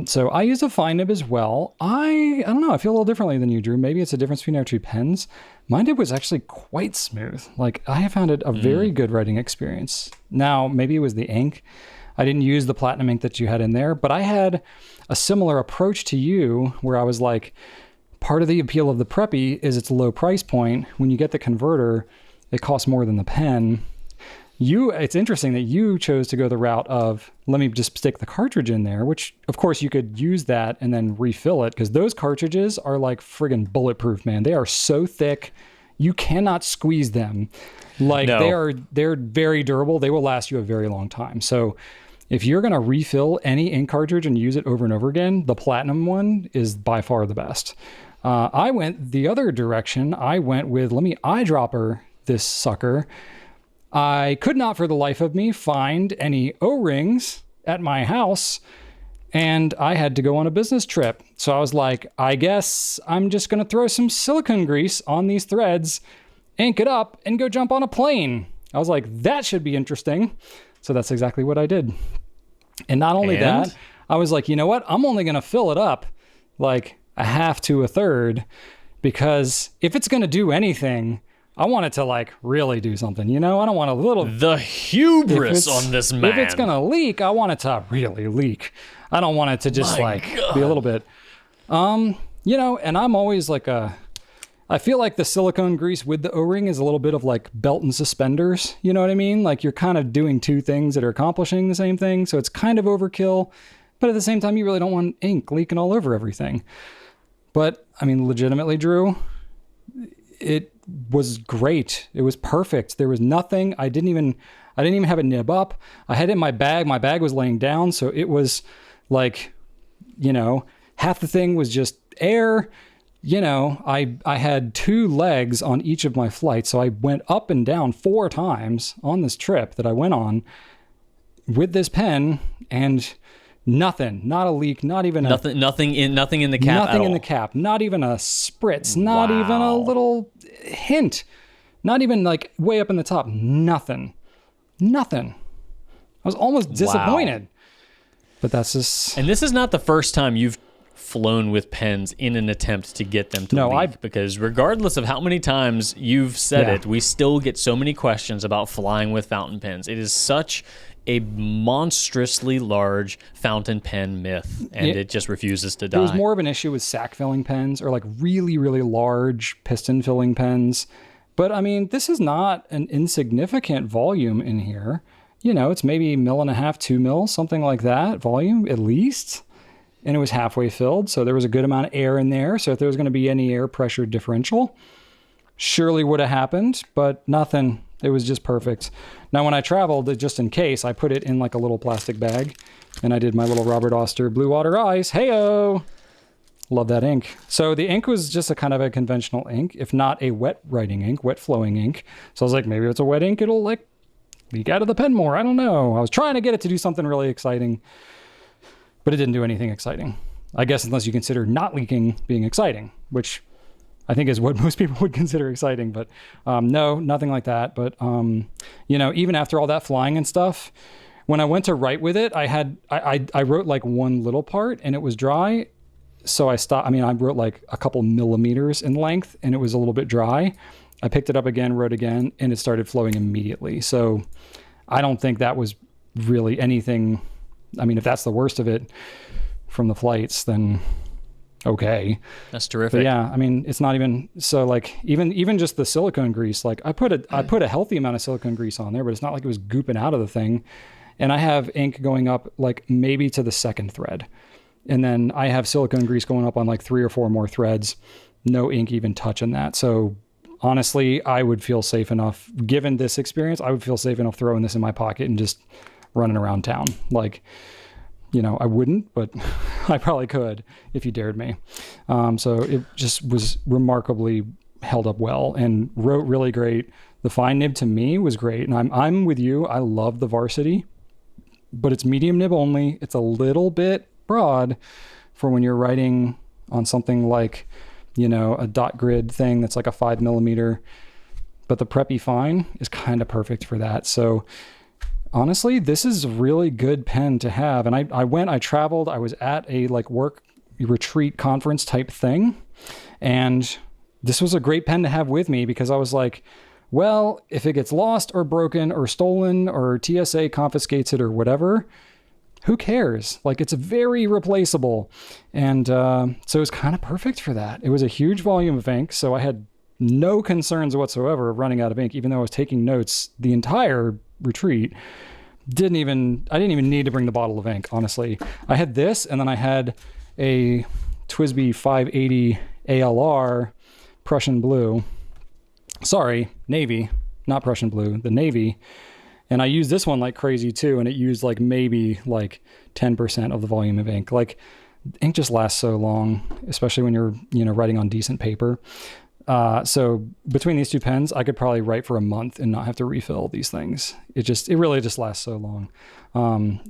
So I use a fine nib as well. I don't know. I feel a little differently than you, Drew. Maybe it's a difference between our two pens. My nib was actually quite smooth. Like I have found it a very good writing experience. Now, maybe it was the ink. I didn't use the platinum ink that you had in there, but I had a similar approach to you where I was like, part of the appeal of the Preppy is its low price point. When you get the converter, it costs more than the pen. It's interesting that you chose to go the route of, let me just stick the cartridge in there, which of course you could use that and then refill it, because those cartridges are like friggin' bulletproof, man. They are so thick, you cannot squeeze them. Like they're very durable. They will last you a very long time. So if you're gonna refill any ink cartridge and use it over and over again, the Platinum one is by far the best. I went the other direction. I went with, let me eyedropper this sucker. I could not for the life of me find any O-rings at my house, and I had to go on a business trip. So I was like, I guess I'm just going to throw some silicone grease on these threads, ink it up, and go jump on a plane. I was like, that should be interesting. So that's exactly what I did. And not only that, I was like, you know what? I'm only going to fill it up like a half to a third, because if it's going to do anything, I want it to like really do something, I don't want a little... The hubris on this man. If it's going to leak, I want it to really leak. I don't want it to just be a little bit... and I'm always like I feel like the silicone grease with the O-ring is a little bit of like belt and suspenders. You know what I mean? Like you're kind of doing two things that are accomplishing the same thing. So it's kind of overkill, but at the same time, you really don't want ink leaking all over everything. But I mean, legitimately, Drew, it was great. It was perfect. There was nothing. I didn't even have a nib up. I had it in my bag. My bag was laying down. So it was like, half the thing was just air. I had 2 legs on each of my flights. So I went up and down 4 times on this trip that I went on with this pen, and nothing, not a leak, not even nothing in the cap. Nothing in the cap, not even a spritz, not even a little hint, not even like way up in the top. Nothing. I was almost disappointed. But that's just. And this is not the first time you've flown with pens in an attempt to get them to leak, because regardless of how many times you've said it, we still get so many questions about flying with fountain pens. It is such a monstrously large fountain pen myth, and it just refuses to die. It was more of an issue with sack filling pens, or like really, really large piston filling pens. But I mean, this is not an insignificant volume in here. It's maybe 1.5 mil, 2 mil, something like that volume at least. And it was halfway filled, so there was a good amount of air in there. So if there was going to be any air pressure differential, surely would have happened, but nothing. It was just perfect. Now, when I traveled, just in case, I put it in like a little plastic bag, and I did my little Robert Oster Blue Water Ice. Hey-o! Love that ink. So the ink was just a kind of a conventional ink, if not a wet writing ink, wet flowing ink. So I was like, maybe if it's a wet ink, it'll like leak out of the pen more. I don't know. I was trying to get it to do something really exciting, but it didn't do anything exciting. I guess unless you consider not leaking being exciting, which I think is what most people would consider exciting. But no, nothing like that. But, even after all that flying and stuff, when I went to write with it, I wrote like one little part and it was dry. So I stopped. I wrote like a couple millimeters in length and it was a little bit dry. I picked it up again, wrote again, and it started flowing immediately. So I don't think that was really anything. If that's the worst of it from the flights, then okay. That's terrific. But yeah, it's not even so like even just the silicone grease. Like I put a healthy amount of silicone grease on there, but it's not like it was gooping out of the thing. And I have ink going up like maybe to the 2nd thread, and then I have silicone grease going up on like 3 or 4 more threads. No ink even touching that. So honestly, I would feel safe enough, given this experience, I would feel safe enough throwing this in my pocket and just running around town. Like, I wouldn't, but I probably could if you dared me. So it just was remarkably held up well and wrote really great. The fine nib to me was great. And I'm with you. I love the Varsity, but it's medium nib only. It's a little bit broad for when you're writing on something like, a dot grid thing that's like a 5 millimeter, but the Preppy fine is kind of perfect for that. So honestly, this is a really good pen to have. And I traveled, I was at a like work retreat conference type thing. And this was a great pen to have with me because I was like, well, if it gets lost or broken or stolen or TSA confiscates it or whatever, who cares? Like, it's very replaceable. And so it was kind of perfect for that. It was a huge volume of ink. So I had no concerns whatsoever of running out of ink, even though I was taking notes the entire retreat. I didn't even need to bring the bottle of ink, honestly. I had this, and then I had a TWSBI 580 ALR Prussian blue. Sorry, navy, not Prussian blue, the navy. And I used this one like crazy too, and it used like maybe like 10% of the volume of ink. Like, ink just lasts so long, especially when you're, writing on decent paper. So between these 2 pens, I could probably write for a month and not have to refill these things. It really just lasts so long.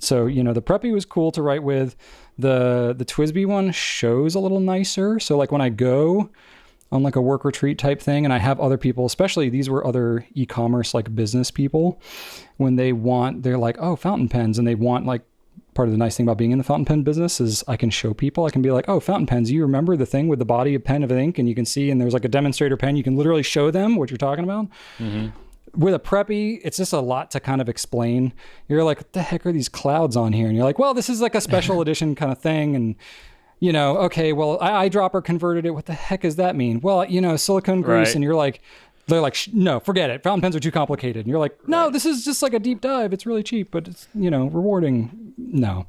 So, the Preppy was cool to write with. The TWSBI one shows a little nicer. So like when I go on like a work retreat type thing and I have other people, especially these were other e-commerce like business people, when they're like, oh, fountain pens, and they want like, part of the nice thing about being in the fountain pen business is I can show people. I can be like, oh, fountain pens, you remember the thing with the body of pen of ink, and you can see, and there's like a demonstrator pen, you can literally show them what you're talking about. Mm-hmm. With a Preppy, it's just a lot to kind of explain. You're like, what the heck are these clouds on here? And you're like, well, this is like a special edition kind of thing. And okay, well, eyedropper converted it. What the heck does that mean? Well, silicone grease. Right. And you're like, they're like, no, forget it. Fountain pens are too complicated. And you're like, no, This is just like a deep dive. It's really cheap, but it's, rewarding. No,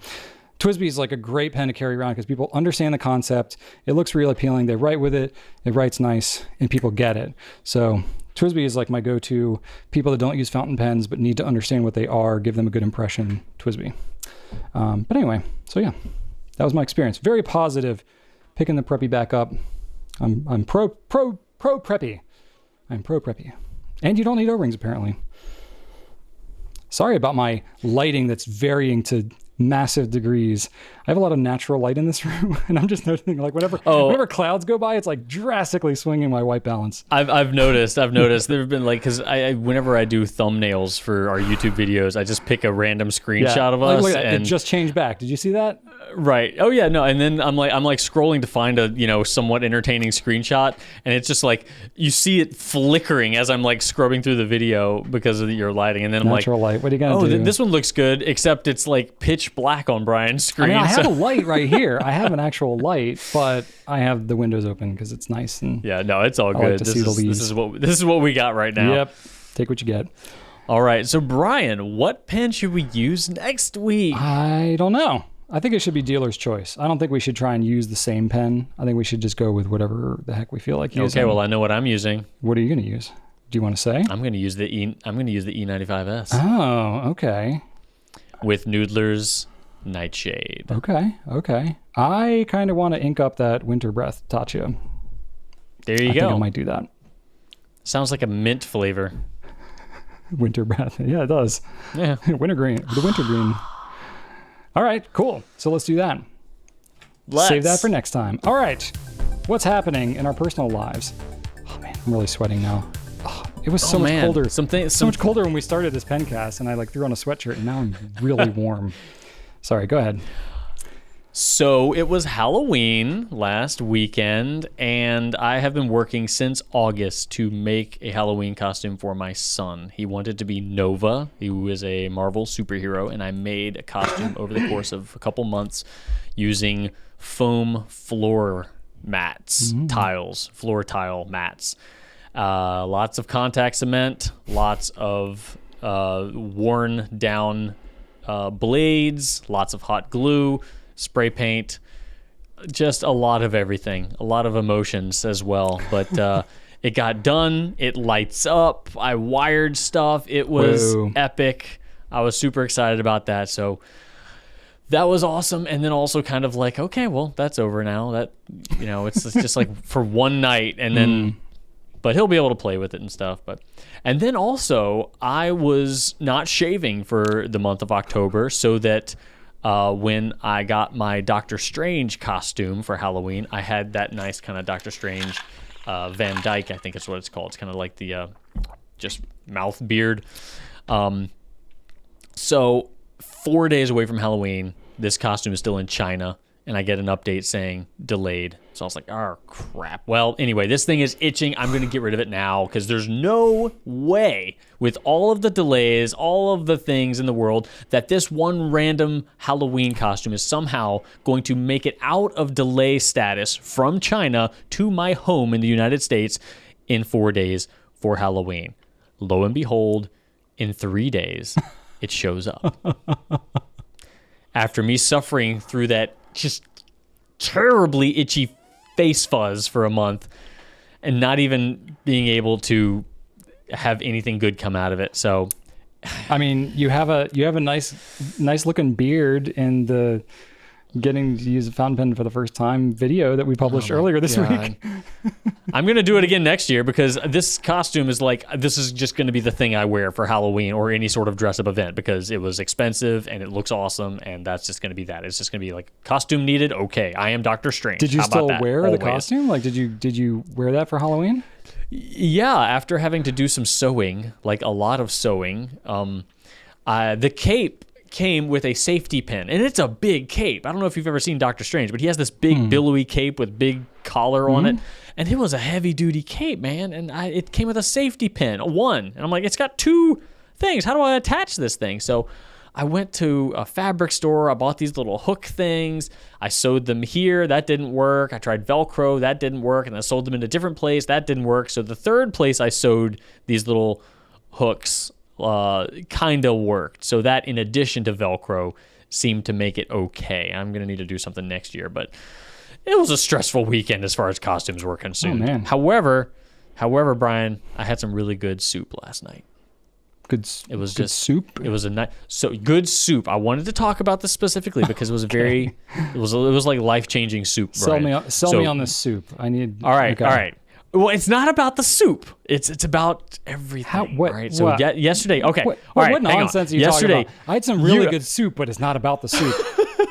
TWSBI is like a great pen to carry around because people understand the concept. It looks real appealing. They write with it. It writes nice, and people get it. So TWSBI is like my go-to. People that don't use fountain pens but need to understand what they are, give them a good impression. TWSBI. But anyway, so yeah, that was my experience. Very positive. Picking the Preppy back up. I'm pro Preppy. I'm pro Preppy. And you don't need O-rings apparently. Sorry about my lighting that's varying to massive degrees. I have a lot of natural light in this room, and I'm just noticing like whenever clouds go by, it's like drastically swinging my white balance. I've noticed. There have been like, because whenever I do thumbnails for our YouTube videos, I just pick a random screenshot of us, look at that. and It just changed back. Did you see that? Right. Oh yeah, no. And then I'm like scrolling to find a somewhat entertaining screenshot, and it's just like you see it flickering as I'm like scrubbing through the video because of your lighting, and then I'm Natural light. What are you gonna oh, do? this one looks good, except it's like pitch black on Brian's I screen. mean, I have a light right here. I have an actual light, but I have the windows open because it's nice and yeah, no, it's all I good. like to see the leaves. This is what we got right now. Yep. Take what you get. All right. So Brian, what pen should we use next week? I don't know. I think it should be dealer's choice. I don't think we should try and use the same pen. I think we should just go with whatever the heck we feel like using. Okay, well I know what I'm using. What are you going to use? Do you want to say? I'm going to use the E95S Oh, okay. with Noodler's Nightshade. Okay. I kind of want to ink up that Winter Breath Tatcha. There you I go. think I might do that. Sounds like a mint flavor. Winter Breath. Yeah, it does. Yeah. Winter green. The winter green. All right, cool. So let's do that. Save that for next time. All right. What's happening in our personal lives? Oh man, I'm really sweating now. Oh, it was so much colder. So much colder when we started this pencast, and I like threw on a sweatshirt, and now I'm really warm. Sorry, go ahead. So it was Halloween last weekend, and I have been working since August to make a Halloween costume for my son. He wanted to be Nova, who is a Marvel superhero, and I made a costume over the course of a couple months using foam floor mats, floor tile mats. Lots of contact cement, lots of worn down blades, lots of hot glue, spray paint, just a lot of everything, a lot of emotions as well. But it got done. It lights up. I wired stuff. It was epic. I was super excited about that. So that was awesome. And then also kind of like, okay, well, that's over now. That, it's just like for one night, and then but he'll be able to play with it and stuff. And then also I was not shaving for the month of October, so that when I got my Doctor Strange costume for Halloween, I had that nice kind of Doctor Strange Van Dyke, I think is what it's called. It's kind of like the just mouth beard. So 4 days away from Halloween, this costume is still in China, and I get an update saying delayed. So I was like, oh, crap. Well, anyway, this thing is itching. I'm going to get rid of it now because there's no way with all of the delays, all of the things in the world, that this one random Halloween costume is somehow going to make it out of delay status from China to my home in the United States in 4 days for Halloween. Lo and behold, in 3 days, it shows up. After me suffering through that just terribly itchy face fuzz for a month and not even being able to have anything good come out of it. So I mean, you have a nice looking beard in the getting to use a fountain pen for the first time video that we published earlier this week. I'm going to do it again next year because this costume is like, this is just going to be the thing I wear for Halloween or any sort of dress up event because it was expensive and it looks awesome, and that's just going to be that. It's just going to be like costume needed. Okay, I am Doctor Strange. Did you still wear Always. the costume? Like, did you wear that for Halloween? Yeah, after having to do some sewing, like a lot of sewing, the cape came with a safety pin, and it's a big cape. I don't know if you've ever seen Doctor Strange, but he has this big billowy cape with big collar on it, and it was a heavy duty cape, man. And it came with a safety pin, and I'm like, it's got two things. How do I attach this thing? So I went to a fabric store. I bought these little hook things. I sewed them here. That didn't work. I tried Velcro. That didn't work. And I sold them in a different place. That didn't work. So the third place I sewed these little hooks kind of worked. So that, in addition to Velcro, seemed to make it okay. I'm going to need to do something next year, but it was a stressful weekend as far as costumes were concerned. Oh, man. However, Brian, I had some really good soup last night. It was good just soup. It was good soup. I wanted to talk about this specifically because it was very, it was like life-changing soup. Brian. Sell me on this soup. I need. All right, okay. all right. Well, it's not about the soup. It's about everything. What? Right? So what? Yesterday. Okay. What, all right. what nonsense are you talking about? I had some really good soup, but it's not about the soup.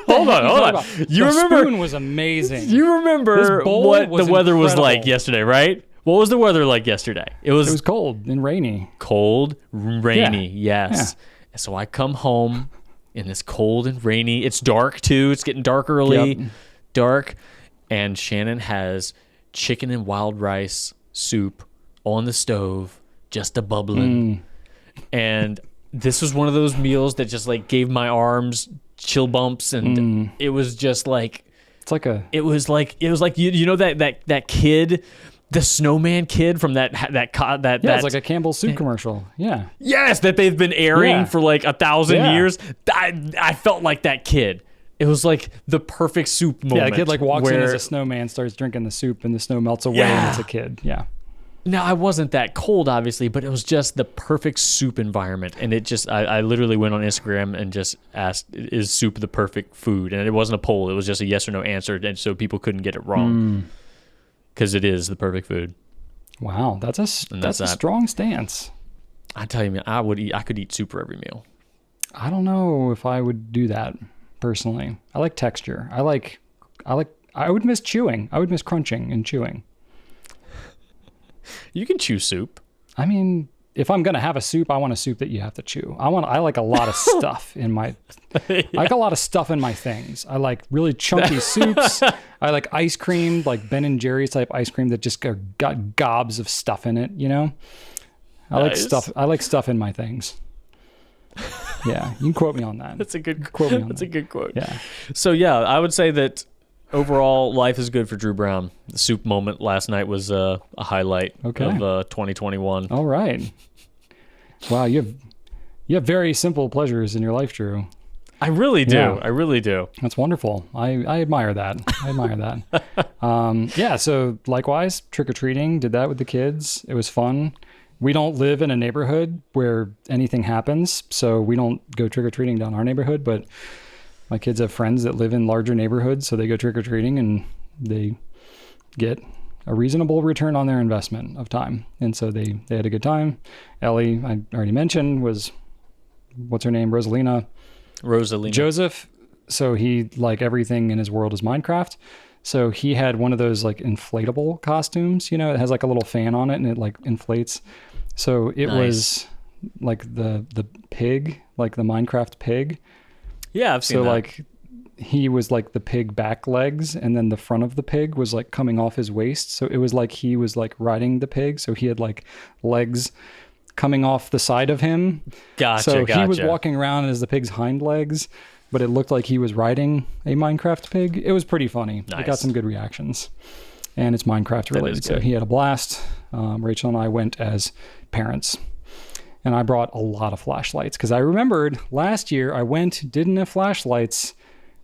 Hold on. You remember? The spoon was amazing. You remember what the weather was like yesterday, right? What was the weather like yesterday? It was cold and rainy. Cold, rainy, yes. Yeah. And so I come home and it's cold and rainy. It's dark too. It's getting dark early. Yep. Dark. And Shannon has chicken and wild rice soup on the stove, just a bubbling. And this was one of those meals that just like gave my arms chill bumps, and it was just like it was like you know that kid, the snowman kid from that it's like a Campbell soup commercial. Yeah. Yes, that they've been airing for like 1,000 years. I felt like that kid. It was like the perfect soup moment. Yeah, the kid like walks in as a snowman, starts drinking the soup, and the snow melts away, and it's a kid. Yeah. Now, I wasn't that cold, obviously, but it was just the perfect soup environment. And it just, I literally went on Instagram and just asked, is soup the perfect food? And it wasn't a poll. It was just a yes or no answer. And so people couldn't get it wrong because it is the perfect food. Wow. That's a strong stance. I tell you, man, I could eat soup for every meal. I don't know if I would do that personally. I like texture. I would miss chewing. I would miss crunching and chewing. You can chew soup. I mean, if I'm gonna have a soup, I want a soup that you have to chew. I like a lot of stuff in my. I like a lot of stuff in my things. I like really chunky soups. I like ice cream, like Ben and Jerry's type ice cream that just got gobs of stuff in it. You know, I like stuff. I like stuff in my things. Yeah, you can quote me on that. That's a good quote. That's a good quote. Yeah. So yeah, I would say that. Overall, life is good for Drew Brown. The soup moment last night was a highlight of 2021. All right. Wow, you have very simple pleasures in your life, Drew. I really do. Yeah. I really do. That's wonderful. I admire that. Yeah, so likewise, trick-or-treating, did that with the kids. It was fun. We don't live in a neighborhood where anything happens, so we don't go trick-or-treating down our neighborhood, but my kids have friends that live in larger neighborhoods, so they go trick-or-treating and they get a reasonable return on their investment of time. And so they had a good time. Ellie, I already mentioned, was, what's her name? Rosalina. Joseph. So he, like everything in his world is Minecraft. So he had one of those like inflatable costumes, you know, it has like a little fan on it and it like inflates. So it was like the pig, like the Minecraft pig. Yeah, I've seen that. So like he was like the pig back legs, and then the front of the pig was like coming off his waist. So it was like he was like riding the pig. So he had like legs coming off the side of him. Gotcha. He was walking around as the pig's hind legs, but it looked like he was riding a Minecraft pig. It was pretty funny. Nice. It got some good reactions, and it's Minecraft related. So he had a blast. Rachel and I went as parents. And I brought a lot of flashlights because I remembered last year I didn't have flashlights.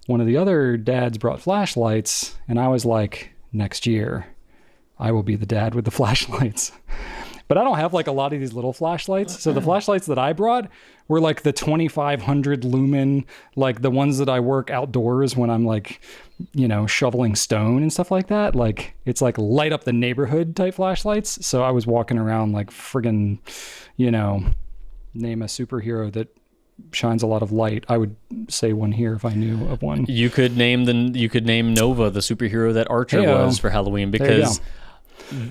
One of the other dads brought flashlights, and I was like, next year I will be the dad with the flashlights. But I don't have like a lot of these little flashlights. So the flashlights that I brought were like the 2500 lumen, like the ones that I work outdoors when I'm like, you know, shoveling stone and stuff like that. Like it's like light up the neighborhood type flashlights. So I was walking around like friggin', you know, name a superhero that shines a lot of light. I would say one here if I knew of one. You could name Nova, the superhero that Archer was for Halloween, because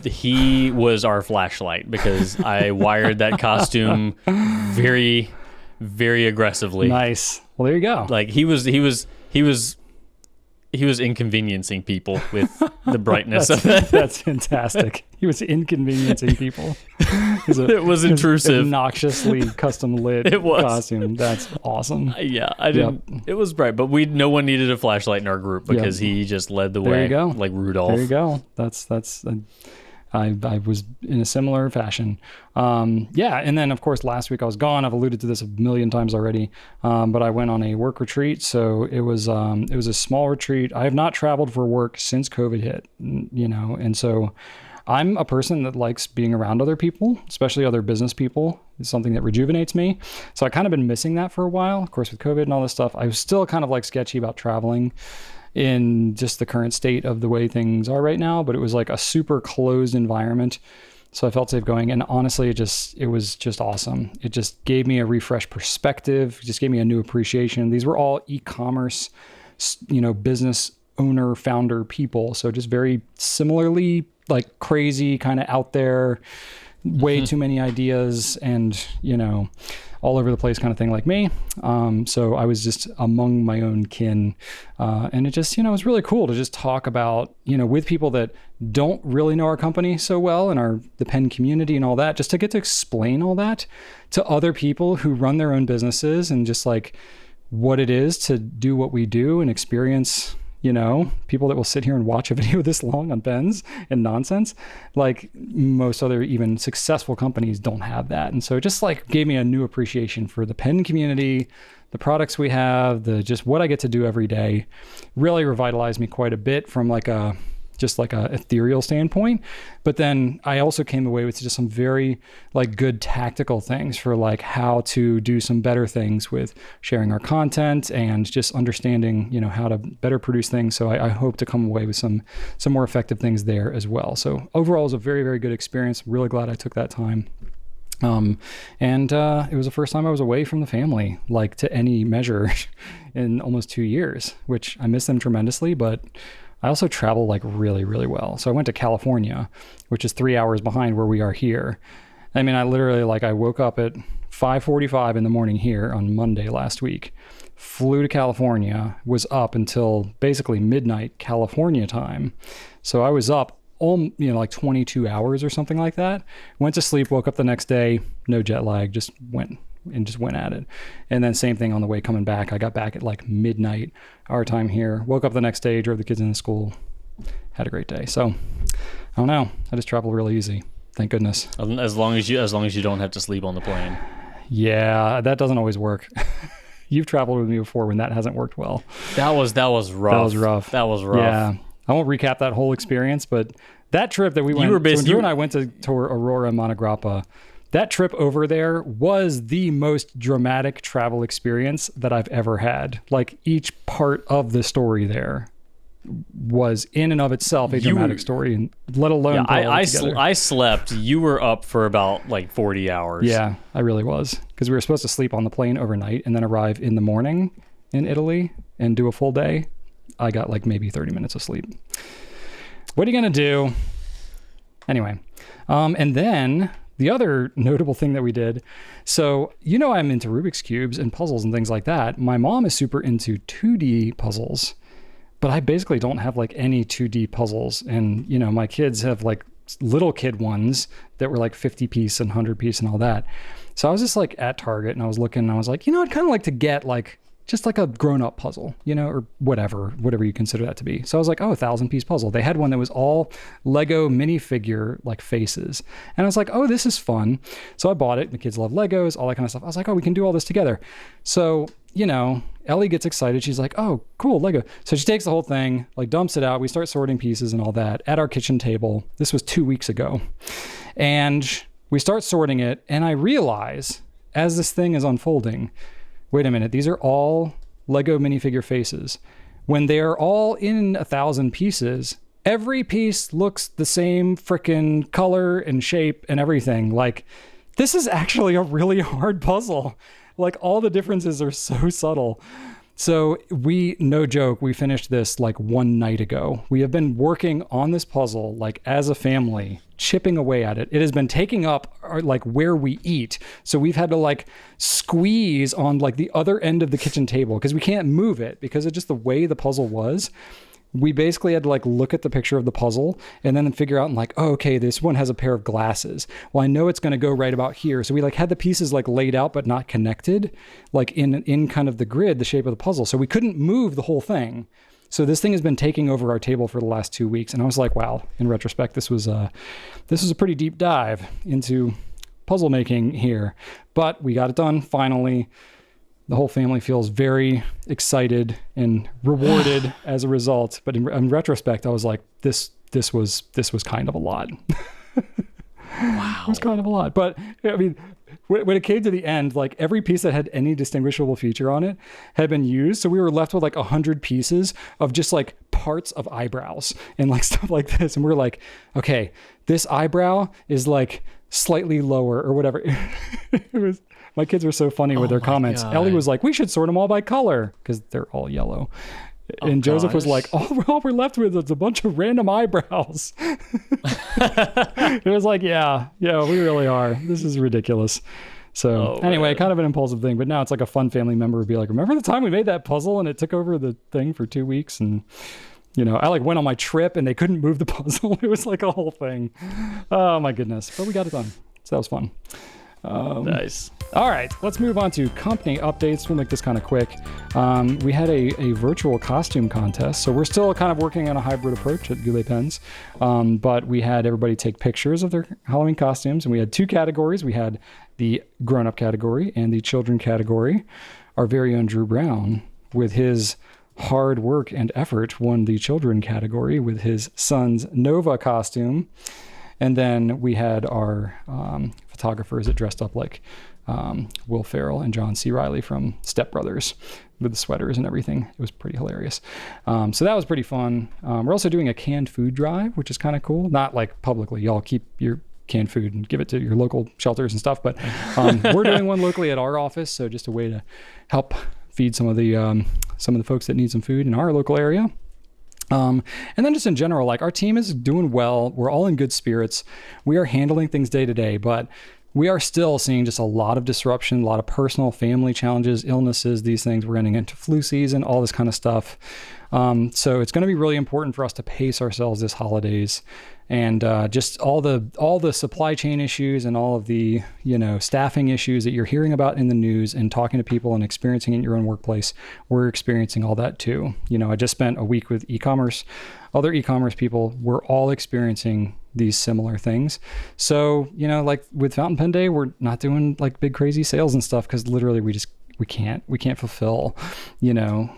he was our flashlight, because I wired that costume very, very aggressively. Nice. Well, there you go. Like he was inconveniencing people with the brightness of that. That's fantastic. He was inconveniencing people. It was intrusive. Obnoxiously custom lit costume. That's awesome. Yeah, I didn't. It was bright, but no one needed a flashlight in our group because he just led the way. There you go. Like Rudolph. There you go. That's. I was in a similar fashion. Yeah. And then of course, last week I was gone. I've alluded to this a million times already. But I went on a work retreat. So it was a small retreat. I have not traveled for work since COVID hit, and so I'm a person that likes being around other people, especially other business people. It's something that rejuvenates me. So I kind of been missing that for a while. Of course, with COVID and all this stuff, I was still kind of like sketchy about traveling in just the current state of the way things are right now, but it was like a super closed environment. So I felt safe going. And honestly, it was just awesome. It just gave me a refreshed perspective, just gave me a new appreciation. These were all e-commerce, business owner, founder people. So just very similarly like crazy, kind of out there, way too many ideas and, all over the place kind of thing like me. So I was just among my own kin. And it just, it was really cool to just talk about, with people that don't really know our company so well and the pen community and all that, just to get to explain all that to other people who run their own businesses and just like what it is to do what we do and experience, people that will sit here and watch a video this long on pens and nonsense. Like most other even successful companies don't have that. And so it just like gave me a new appreciation for the pen community, the products we have, just what I get to do every day. Really revitalized me quite a bit from just like a ethereal standpoint. But then I also came away with just some very like good tactical things for like how to do some better things with sharing our content and just understanding, how to better produce things. So I hope to come away with some more effective things there as well. So overall, it was a very, very good experience. Really glad I took that time. And it was the first time I was away from the family, like to any measure in almost 2 years, which I miss them tremendously, but I also travel like really, really well. So I went to California, which is 3 hours behind where we are here. I mean, I literally I woke up at 5:45 in the morning here on Monday last week, flew to California, was up until basically midnight California time. So I was up like 22 hours or something like that. Went to sleep, woke up the next day, no jet lag, just went at it. And then same thing on the way coming back. I got back at like midnight our time here, woke up the next day, drove the kids into school, had a great day. So I don't know. I just travel really easy. Thank goodness. As long as you don't have to sleep on the plane. Yeah, that doesn't always work. You've traveled with me before when that hasn't worked well. That was rough. That was rough. Yeah. I won't recap that whole experience, but that trip that we went, when you and I went to Aurora and Monte Grappa, that trip over there was the most dramatic travel experience that I've ever had. Like each part of the story there was in and of itself a dramatic story, and let alone I slept. You were up for about like 40 hours. Yeah, I really was, because we were supposed to sleep on the plane overnight and then arrive in the morning in Italy and do a full day. I got like maybe 30 minutes of sleep. What are you gonna do? Anyway, and then the other notable thing that we did, so I'm into Rubik's Cubes and puzzles and things like that. My mom is super into 2D puzzles, but I basically don't have like any 2D puzzles. And, my kids have like little kid ones that were like 50 piece and 100 piece and all that. So I was just like at Target and I was looking and I was like, I'd kind of like to get like just like a grown-up puzzle, or whatever you consider that to be. So I was like, 1,000-piece puzzle. They had one that was all Lego minifigure like faces. And I was like, this is fun. So I bought it. The kids love Legos, all that kind of stuff. I was like, we can do all this together. So, Ellie gets excited. She's like, oh, cool, Lego. So she takes the whole thing, like dumps it out. We start sorting pieces and all that at our kitchen table. This was 2 weeks ago. And we start sorting it. And I realize as this thing is unfolding, wait a minute, these are all Lego minifigure faces. When they're all in 1,000 pieces, every piece looks the same freaking color and shape and everything. Like, this is actually a really hard puzzle. Like, all the differences are so subtle. So no joke, we finished this like one night ago. We have been working on this puzzle like as a family, chipping away at it. It has been taking up like where we eat. So we've had to like squeeze on like the other end of the kitchen table because we can't move it because of just the way the puzzle was. We basically had to like look at the picture of the puzzle and then figure out and like, okay, this one has a pair of glasses. Well, I know it's going to go right about here. So we like had the pieces like laid out, but not connected, like in kind of the grid, the shape of the puzzle. So we couldn't move the whole thing. So this thing has been taking over our table for the last 2 weeks. And I was like, wow, in retrospect, this was a pretty deep dive into puzzle making here. But we got it done finally. The whole family feels very excited and rewarded as a result. But in retrospect, I was like, this was kind of a lot. Wow. It was kind of a lot. But I mean, when it came to the end, like every piece that had any distinguishable feature on it had been used. So we were left with like 100 pieces of just like parts of eyebrows and like stuff like this. And we were like, okay, this eyebrow is like slightly lower or whatever. It was, my kids were so funny with their comments. God. Ellie was like, we should sort them all by color because they're all yellow. And Joseph was like, all we're left with is a bunch of random eyebrows. It was like, yeah, we really are. This is ridiculous. So anyway, man. kind of an impulsive thing, but now it's like a fun family member would be like, remember the time we made that puzzle and it took over the thing for 2 weeks? And, you know, I like went on my trip and they couldn't move the puzzle. It was like a whole thing. Oh my goodness. But we got it done. So that was fun. Nice. All right, let's move on to company updates. We'll make this kind of quick. We had a virtual costume contest, so we're still kind of working on a hybrid approach at Goulet Pens, but we had everybody take pictures of their Halloween costumes, and we had 2 categories. We had the grown-up category and the children category. Our very own Drew Brown, with his hard work and effort, won the children category with his son's Nova costume. And then we had our photographers that dressed up like Will Ferrell and John C. Reilly from Step Brothers with the sweaters and everything. It was pretty hilarious. So that was pretty fun. We're also doing a canned food drive, which is kind of cool. Not like publicly. Y'all keep your canned food and give it to your local shelters and stuff. But we're doing one locally at our office. So just a way to help feed some of the folks that need some food in our local area. And then just in general, like our team is doing well. We're all in good spirits. We are handling things day to day, but we are still seeing just a lot of disruption, a lot of personal family challenges, illnesses, these things. We're running into flu season, all this kind of stuff. So it's going to be really important for us to pace ourselves this holidays, and just all the supply chain issues and all of the, you know, staffing issues that you're hearing about in the news and talking to people and experiencing in your own workplace. We're experiencing all that too. You know, I just spent a week with e-commerce. Other e-commerce people, we're all experiencing these similar things. So, you know, like with Fountain Pen Day, we're not doing like big crazy sales and stuff because literally we can't fulfill, you know,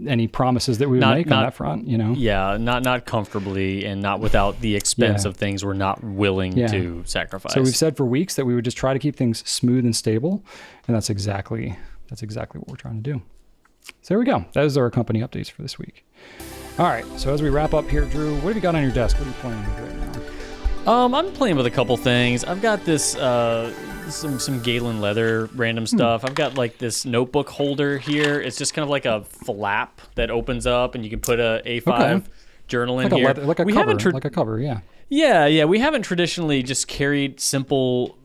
any promises that we would make on that front, you know? Yeah, not comfortably and not without the expense of things we're not willing to sacrifice. So we've said for weeks that we would just try to keep things smooth and stable, and that's exactly what we're trying to do. So there we go. Those are our company updates for this week. All right, so as we wrap up here, Drew, what have you got on your desk? What are you playing with right now? I'm playing with a couple things. I've got this some Galen leather random stuff. I've got like this notebook holder here. It's just kind of like a flap that opens up and you can put a A5 journal in here. Like a cover, yeah. Yeah, we haven't traditionally just carried simple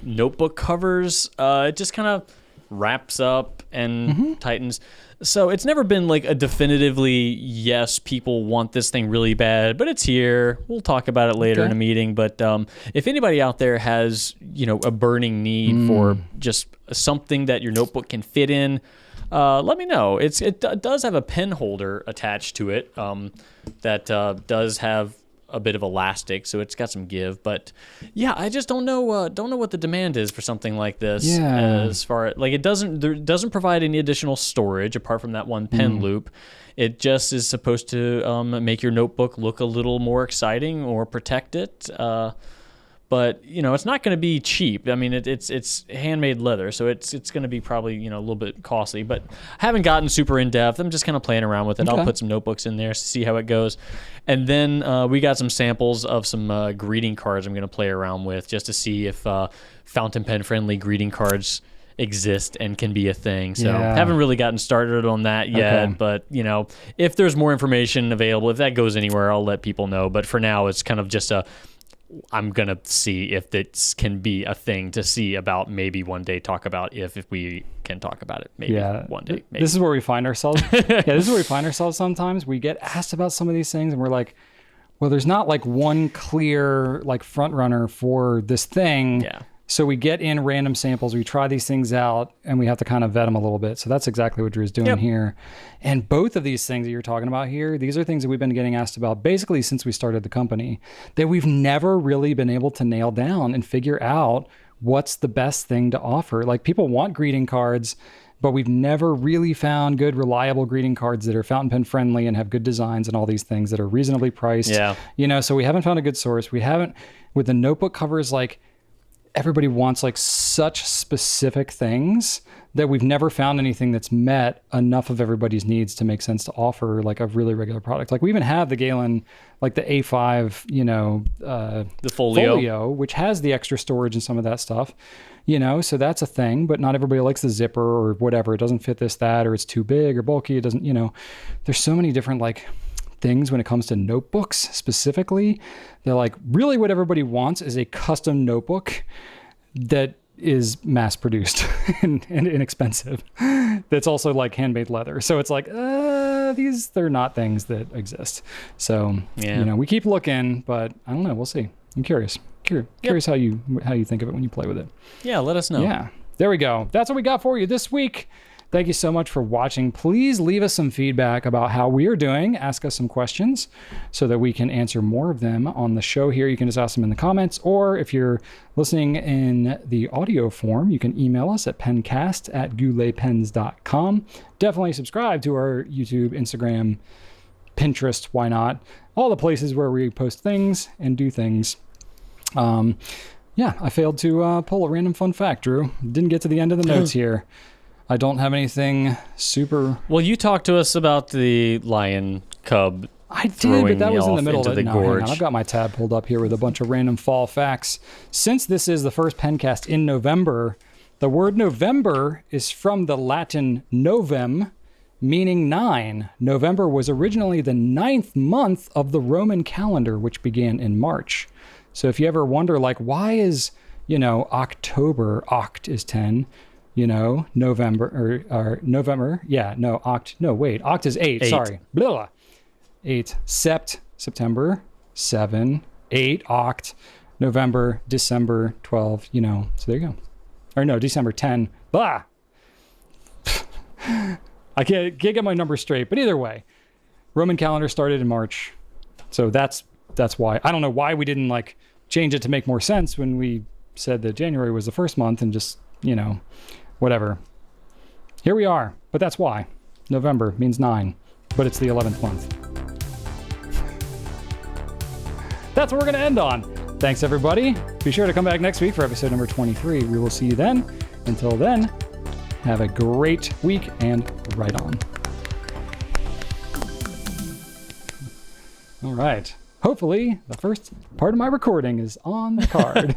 notebook covers. It just kind of wraps up and tightens. So it's never been like a definitively, yes, people want this thing really bad, but it's here. We'll talk about it later in a meeting. But if anybody out there has, you know, a burning need for just something that your notebook can fit in, let me know. It does have a pen holder attached to it that does have a bit of elastic, so it's got some give. But yeah, I just don't know what the demand is for something like this. As far as like it doesn't provide any additional storage apart from that one pen loop. It just is supposed to make your notebook look a little more exciting or protect it. But you know, it's not going to be cheap. I mean, it's handmade leather, so it's going to be probably, you know, a little bit costly. But I haven't gotten super in depth. I'm just kind of playing around with it. I'll put some notebooks in there to see how it goes, and then we got some samples of some greeting cards I'm going to play around with just to see if fountain pen friendly greeting cards exist and can be a thing. So haven't really gotten started on that yet, but you know, if there's more information available, if that goes anywhere, I'll let people know. But for now, it's kind of just I'm going to see if this can be a thing to see about, maybe one day talk about if we can talk about it. Maybe one day. Maybe. This is where we find ourselves. This is where we find ourselves sometimes. We get asked about some of these things and we're like, well, there's not like one clear like front runner for this thing. So we get in random samples, we try these things out, and we have to kind of vet them a little bit. So that's exactly what Drew's doing here. And both of these things that you're talking about here, these are things that we've been getting asked about basically since we started the company, that we've never really been able to nail down and figure out what's the best thing to offer. Like, people want greeting cards, but we've never really found good, reliable greeting cards that are fountain pen friendly and have good designs and all these things that are reasonably priced. Yeah. So we haven't found a good source. We haven't, with the notebook covers, like, everybody wants like such specific things that we've never found anything that's met enough of everybody's needs to make sense to offer like a really regular product. Like, we even have the Galen, like the A5, the folio, which has the extra storage and some of that stuff, so that's a thing, but not everybody likes the zipper or whatever. It doesn't fit this, that, or it's too big or bulky. It doesn't, there's so many different like things when it comes to notebooks specifically. They're like, really what everybody wants is a custom notebook that is mass produced and inexpensive. That's also like handmade leather. So it's like, they're not things that exist. So, we keep looking, but I don't know. We'll see. I'm curious. Curious how you think of it when you play with it. Yeah, let us know. Yeah. There we go. That's what we got for you this week. Thank you so much for watching. Please leave us some feedback about how we are doing. Ask us some questions so that we can answer more of them on the show here. You can just ask them in the comments, or if you're listening in the audio form, you can email us at pencast@gouletpens.com. Definitely subscribe to our YouTube, Instagram, Pinterest, why not? All the places where we post things and do things. I failed to pull a random fun fact, Drew. Didn't get to the end of the notes here. I don't have anything super... Well, you talked to us about the lion cub. I did, but that was in the middle of the it. No, hang on. I've got my tab pulled up here with a bunch of random fall facts. Since this is the first Pencast in November, the word November is from the Latin novem, meaning 9. November was originally the 9th month of the Roman calendar, which began in March. So if you ever wonder, like, why is, October, oct is 10, November, or November, oct is 8, sorry. Blah, blah. 8, September, 7, 8, oct, November, December, 12, so there you go. Or no, December 10, blah. I can't get my numbers straight, but either way, Roman calendar started in March. So that's why. I don't know why we didn't change it to make more sense when we said that January was the first month and just, whatever. Here we are, but that's why. November means 9, but it's the 11th month. That's what we're going to end on. Thanks, everybody. Be sure to come back next week for episode number 23. We will see you then. Until then, have a great week and right on. All right. Hopefully, the first part of my recording is on the card.